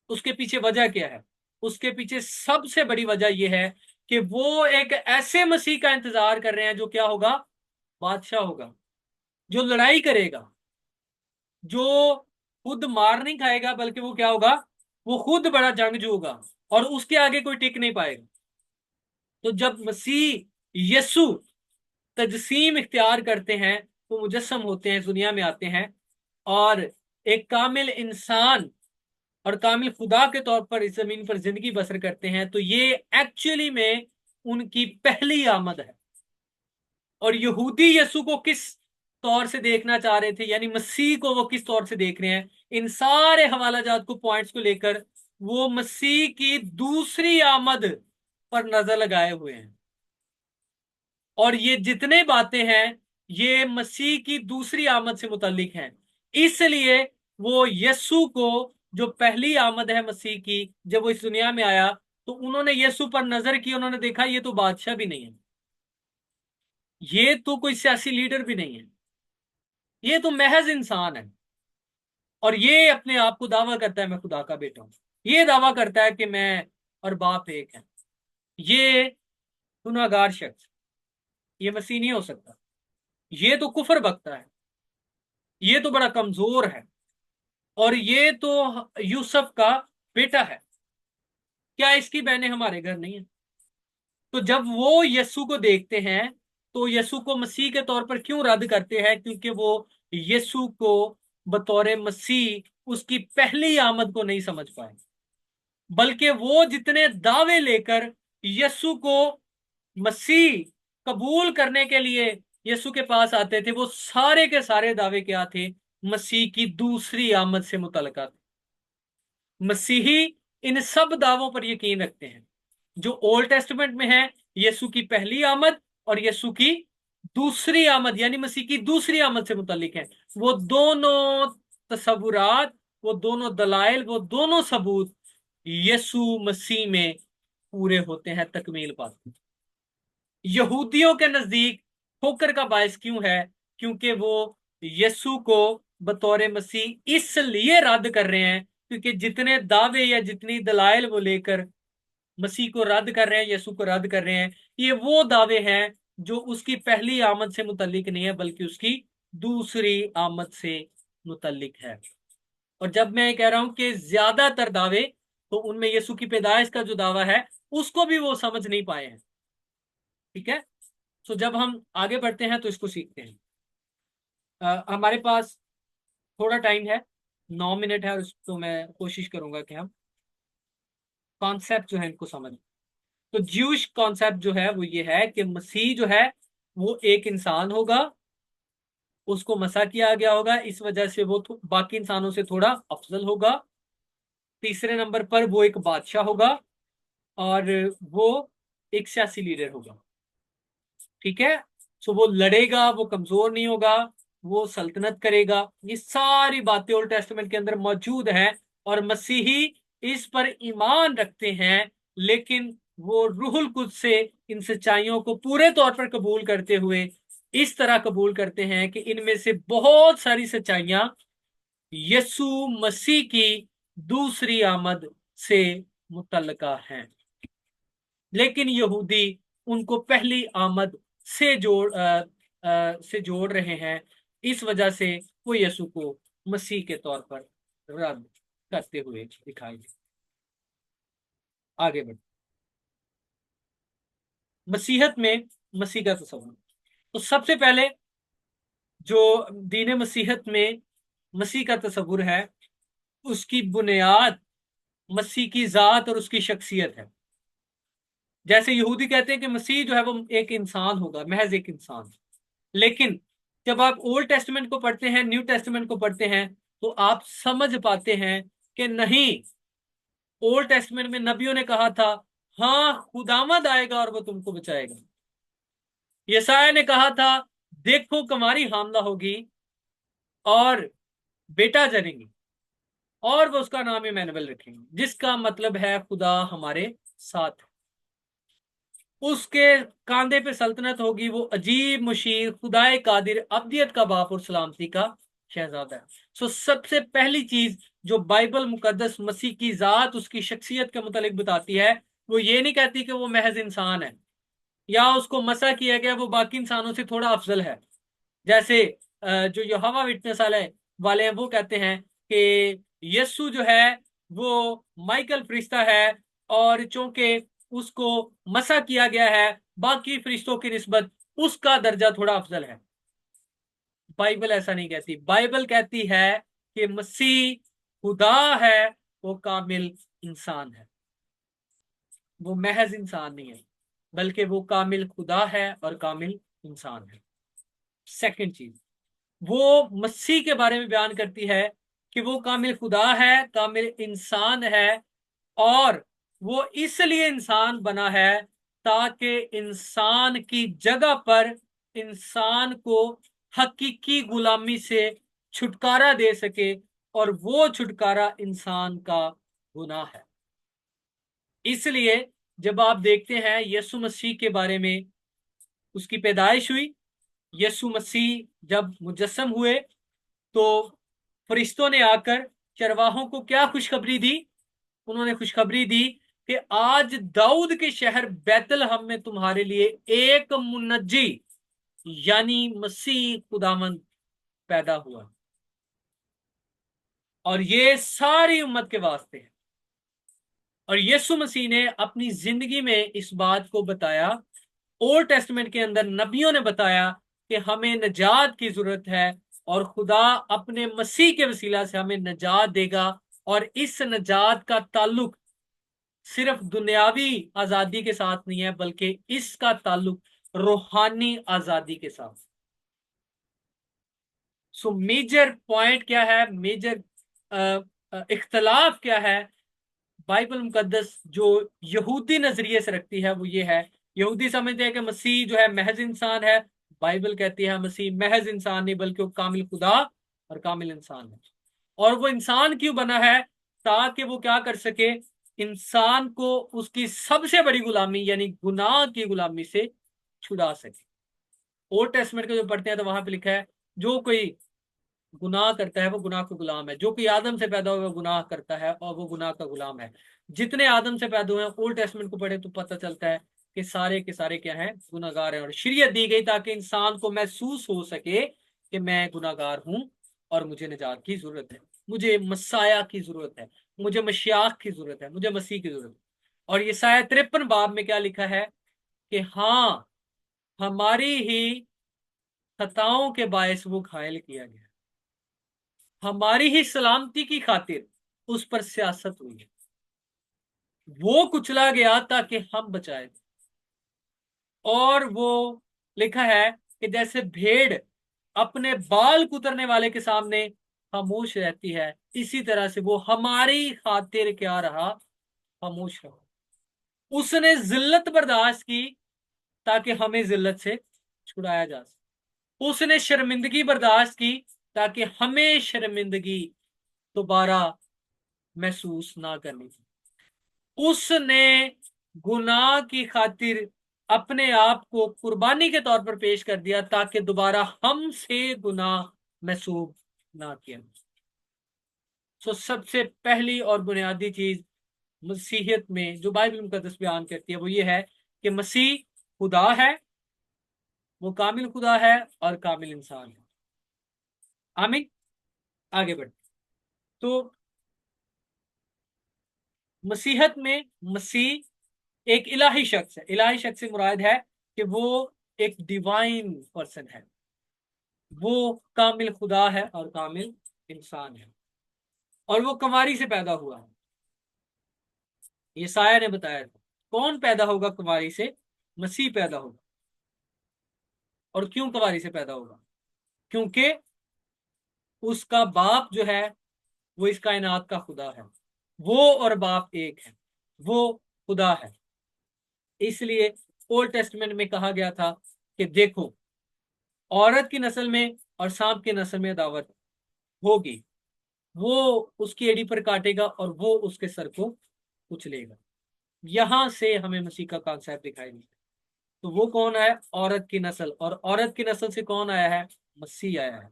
उसके पीछे वजह क्या है, उसके पीछे सबसे बड़ी वजह यह है कि वो एक ऐसे मसीह का इंतजार कर रहे हैं जो क्या होगा, बादशाह होगा, जो लड़ाई करेगा, जो खुद मार नहीं खाएगा, बल्कि वो क्या होगा, वो खुद बड़ा जंगजू होगा और उसके आगे कोई टिक नहीं पाएगा। तो जब मसीह यस्सु तजसीम इख्तियार करते हैं, वो मुजस्सम होते हैं, दुनिया में आते हैं, और एक कामिल इंसान और कामिल खुदा के तौर पर इस जमीन पर जिंदगी बसर करते हैं, तो ये एक्चुअली में उनकी पहली आमद है। और यहूदी यस्सु को किस तौर से देखना चाह रहे थे, यानी मसीह को वो किस तौर से देख रहे हैं, इन सारे हवाला जात को, पॉइंट्स को लेकर वो मसीह की दूसरी आमद पर नजर लगाए हुए हैं। और ये जितने बातें हैं ये मसीह की दूसरी आमद से मुतालिक हैं। इसलिए वो यीशु को, जो पहली आमद है मसीह की, जब वो इस दुनिया में आया तो उन्होंने यीशु पर नजर की, उन्होंने देखा ये तो बादशाह भी नहीं है, ये तो कोई सियासी लीडर भी नहीं है, ये तो महज इंसान है। और ये अपने आप को दावा करता है मैं खुदा का बेटा हूं, ये दावा करता है कि मैं और बाप एक है। ये गुनाहगार शख्स, ये मसीह नहीं हो सकता, ये तो कुफर बकता है, ये तो बड़ा कमजोर है, और ये तो यूसुफ का बेटा है, क्या इसकी बहनें हमारे घर नहीं है? तो जब वो यीशु को देखते हैं तो यीशु को मसीह के तौर पर क्यों रद्द करते हैं? क्योंकि वो यीशु को बतौर मसीह उसकी पहली आमद को नहीं समझ पाए, बल्कि वो जितने दावे लेकर यीशु को मसीह कबूल करने के लिए यीशु के पास आते थे, वो सारे के सारे दावे क्या थे? मसीह की दूसरी आमद से मुतल्लिका थे। मसीही इन सब दावों पर यकीन रखते हैं जो ओल्ड टेस्टमेंट में है, यीशु की पहली आमद और यीशु की दूसरी आमद, यानी मसीह की दूसरी आमद से मुतालिक है। वो दोनों तसव्वुरात, वो दोनों दलाइल, वो दोनों सबूत यीशु मसीह में पूरे होते हैं, तकमील पाते हैं। यहूदियों के नजदीक ठोकर का बायस क्यों है? क्योंकि वो यीशु को बतौर मसीह इसलिए रद्द कर रहे हैं क्योंकि जितने दावे या जितनी दलाइल वो लेकर मसीह को रद्द कर रहे हैं, यीशु को रद्द कर रहे हैं, ये वो दावे हैं जो उसकी पहली आमद से मुतल्लिक नहीं है बल्कि उसकी दूसरी आमद से मुतल्लिक है। और जब मैं कह रहा हूं कि ज्यादातर दावे, तो उनमें यीशु की पैदाइश का जो दावा है उसको भी वो समझ नहीं पाए हैं। ठीक है, तो जब हम आगे बढ़ते हैं तो इसको सीखते हैं। हमारे पास थोड़ा टाइम है, 9 मिनट है, और तो मैं कोशिश करूंगा कि हम कॉन्सेप्ट जो है इनको समझ। तो ज्यूश कॉन्सेप्ट जो है वो ये है कि मसीह जो है वो एक इंसान होगा, उसको मसा किया गया होगा, इस वजह से वो बाकी इंसानों से थोड़ा अफजल होगा। तीसरे नंबर पर वो एक बादशाह होगा, और वो एक सियासी लीडर होगा। ठीक है, सो वो लड़ेगा, वो कमजोर नहीं होगा, वो सल्तनत करेगा। ये सारी बातें ओल्ड टेस्टामेंट के अंदर मौजूद हैं, और मसीही इस पर ईमान रखते हैं, लेकिन वो रूहुल कुद्स से इन सच्चाइयों को पूरे तौर पर कबूल करते हुए इस तरह कबूल करते हैं कि इनमें से बहुत सारी सच्चाइयां यीशु मसीह की दूसरी आमद से मुतल्लका हैं, लेकिन यहूदी उनको पहली आमद से जोड़ रहे हैं। इस वजह से वो यीशु को मसीह के तौर पर रद्द करते हुए दिखाई दे। आगे बढ़, मसीहत में मसीह का तस्वुर। तो सबसे पहले जो दीन मसीहत में मसीह का तस्वुर है, उसकी बुनियाद मसीह की जात और उसकी शख्सियत है। जैसे यहूदी कहते हैं कि मसीह जो है वो एक इंसान होगा, महज एक इंसान, लेकिन जब आप ओल्ड टेस्टमेंट को पढ़ते हैं, न्यू टेस्टमेंट को पढ़ते हैं, तो आप समझ पाते हैं कि नहीं, ओल्ड टेस्टमेंट में नबियों ने कहा था हाँ खुदावंद आएगा और वो तुमको बचाएगा। यसाया ने कहा था देखो कुमारी हामला होगी और बेटा जनेगी और वो उसका नाम इमैनुअल रखेंगे, जिसका मतलब है खुदा हमारे साथ। उसके कांधे पे सल्तनत होगी, वो अजीब मुशीर, खुदाए कादिर, अब्दियत का बाप और सलामती का शहजादा है। सो सबसे पहली चीज जो बाइबल मुकद्दस मसीह की जात, उसकी शख्सियत के मुतालिक बताती है, वो ये नहीं कहती कि वो महज इंसान है या उसको मसा किया गया वो बाकी इंसानों से थोड़ा अफजल है। जैसे जो यहोवा विटनेस वाले हैं वो कहते हैं कि यीशु जो है वो माइकल फरिश्ता है, और चूंकि उसको मसा किया गया है बाकी फरिश्तों की निस्बत उसका दर्जा थोड़ा अफजल है। बाइबल ऐसा नहीं कहती। बाइबल कहती है कि मसीह खुदा है, वो कामिल इंसान है, वो महज इंसान नहीं है बल्कि वो कामिल खुदा है और कामिल इंसान है। सेकंड चीज, वो मसीह के बारे में बयान करती है कि वो कामिल खुदा है, कामिल इंसान है, और वो इसलिए इंसान बना है ताकि इंसान की जगह पर इंसान को हकीकी गुलामी से छुटकारा दे सके, और वो छुटकारा इंसान का गुनाह है। इसलिए जब आप देखते हैं यीशु मसीह के बारे में, उसकी पैदाइश हुई, यीशु मसीह जब मुजस्सम हुए, तो फरिश्तों ने आकर चरवाहों को क्या खुशखबरी दी? उन्होंने खुशखबरी दी कि आज दाऊद के शहर बैतलहम में तुम्हारे लिए एक मुनज्जी यानी मसीह खुदावंद पैदा हुआ, और ये सारी उम्मत के वास्ते है। और यीशु मसीह ने अपनी जिंदगी में इस बात को बताया। ओल्ड टेस्टमेंट के अंदर नबियों ने बताया कि हमें नजात की जरूरत है, और खुदा अपने मसीह के वसीला से हमें नजात देगा। और इस नजात का ताल्लुक सिर्फ दुनियावी आजादी के साथ नहीं है, बल्कि इसका ताल्लुक रूहानी आजादी के साथ। सो मेजर पॉइंट क्या है, मेजर इख्तलाफ क्या है बाइबल मुकद्दस जो यहूदी नजरिए से रखती है, वो ये है, यहूदी समझते हैं कि मसीह जो है महज इंसान है। बाइबल कहती है मसीह महज इंसान नहीं, बल्कि वो कामिल खुदा और कामिल इंसान है। और वो इंसान क्यों बना है? ताकि वो क्या कर सके, इंसान को उसकी सबसे बड़ी गुलामी यानी गुनाह की गुलामी से छुड़ा सके। ओल्ड टेस्टमेंट को जो पढ़ते हैं तो वहां पे लिखा है, जो कोई गुनाह करता है वो गुनाह का गुलाम है। जो कोई आदम से पैदा हुआ गुनाह करता है और वो गुनाह का गुलाम है। जितने आदम से पैदा हुए हैं, ओल्ड टेस्टमेंट को पढ़े तो पता चलता है कि सारे के सारे क्या हैं, गुनाहगार हैं। और शरीयत दी गई ताकि इंसान को महसूस हो सके कि मैं गुनाहगार हूं और मुझे निजात की जरूरत है, मुझे मसाया की जरूरत है, मुझे मशियाख की जरूरत है, मुझे मसीह की जरूरत है। और यशायाह 53 बाब में क्या लिखा है कि हाँ, हमारी ही खताओं के बायस वो घायल किया गया, हमारी ही सलामती की खातिर उस पर सियासत हुई है, वो कुचला गया ताकि हम बचाए। और वो लिखा है कि जैसे भेड़ अपने बाल कुतरने वाले के सामने खामोश रहती है, इसी तरह से वो हमारी खातिर क्या रहा, खामोश रहा। उसने जिल्लत बर्दाश्त की ताकि हमें जिल्लत से छुड़ाया जा सके। उसने शर्मिंदगी बर्दाश्त की ताकि हमें शर्मिंदगी दोबारा महसूस ना करनी थी। उसने गुनाह की खातिर अपने आप को कुर्बानी के तौर पर पेश कर दिया ताकि दोबारा हमसे गुनाह महसूस ना किया। सो सबसे पहली और बुनियादी चीज मसीहियत में जो बाइबल मुकद्दस बयान करती है वो ये है कि मसीह खुदा है, वो कामिल खुदा है और कामिल इंसान है। आमीन। आगे बढ़, तो मसीहत में मसीह एक इलाही शख्स है। इलाही शख्स से मुराद है कि वो एक डिवाइन पर्सन है, वो कामिल खुदा है और कामिल इंसान है, और वो कुंवारी से पैदा हुआ है। यशायाह ने बताया था कौन पैदा होगा कुंवारी से, मसीह पैदा होगा। और क्यों कुंवारी से पैदा होगा? क्योंकि उसका बाप जो है वो इस कायनात का खुदा है, वो और बाप एक है, वो खुदा है। इसलिए ओल्ड टेस्टमेंट में कहा गया था कि देखो, औरत की नस्ल में और सांप की नस्ल में दावत होगी, वो उसकी एड़ी पर काटेगा और वो उसके सर को कुचलेगा। यहां से हमें मसीह का कॉन्सेप्ट दिखाई देता है। तो वो कौन है? औरत की नस्ल। और औरत की नस्ल से कौन आया है? मसीह आया है।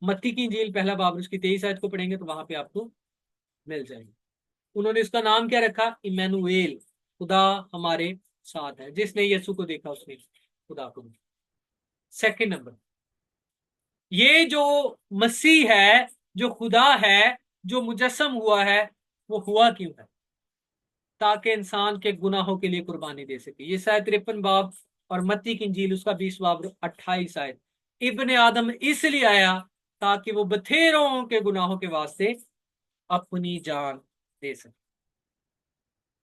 मत्ती की इंजील पहला बाब उसकी 23 आयत को पढ़ेंगे तो वहां पे आपको मिल जाएगी। उन्होंने इसका नाम क्या रखा? इमैनुएल, खुदा हमारे साथ है। जिसने यीशु को देखा उसने खुदा को देखा। सेकंड नंबर, ये जो मसीह है, जो खुदा है, जो मुजस्सम हुआ है, वो हुआ क्यों है? ताकि इंसान के गुनाहों के लिए कुर्बानी दे सके। ये शायद 53 बाब और मत्ती की इंजील उसका 20 बाब 28 आयत। इब्ने आदम इसलिए आया ताकि वो बथेरों के गुनाहों के वास्ते अपनी जान दे सके।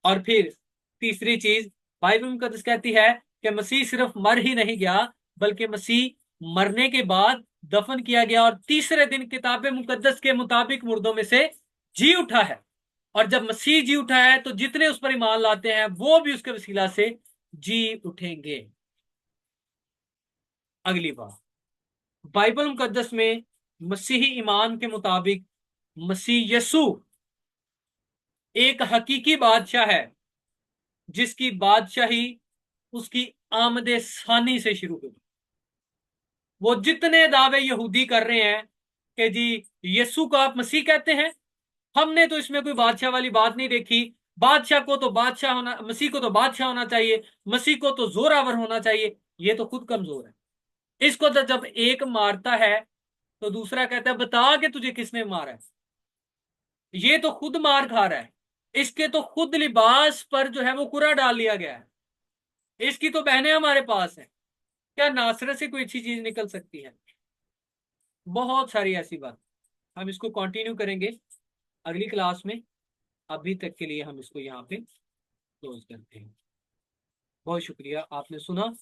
और फिर तीसरी चीज, बाइबल मुकद्दस कहती है कि मसीह सिर्फ मर ही नहीं गया, बल्कि मसीह मरने के बाद दफन किया गया और तीसरे दिन किताब मुकद्दस के मुताबिक मुर्दों में से जी उठा है। और जब मसीह जी उठा है तो जितने उस पर ईमान लाते हैं वो भी उसके वसीला से जी उठेंगे। अगली बात, बाइबल मुकद्दस में मसीही ईमान के मुताबिक मसीह यसु एक हकीकी बादशाह है जिसकी बादशाही उसकी आमदे सानी से शुरू हुई। वो जितने दावे यहूदी कर रहे हैं कि जी यीशु को आप मसीह कहते हैं, हमने तो इसमें कोई बादशाह वाली बात नहीं देखी, बादशाह को तो बादशाह होना, मसीह को तो बादशाह होना चाहिए, मसीह को तो जोरावर होना चाहिए, ये तो खुद कमजोर है। इसको तो जब एक मारता है तो दूसरा कहता है बता के तुझे किसने मारा है, ये तो खुद मार खा रहा है, इसके तो खुद लिबास पर जो है वो कुरा डाल लिया गया है, इसकी तो बहनें हमारे पास हैं, क्या नासरत से कोई अच्छी चीज निकल सकती है? बहुत सारी ऐसी बात। हम इसको कंटिन्यू करेंगे अगली क्लास में। अभी तक के लिए हम इसको यहाँ पे क्लोज करते हैं। बहुत शुक्रिया, आपने सुना।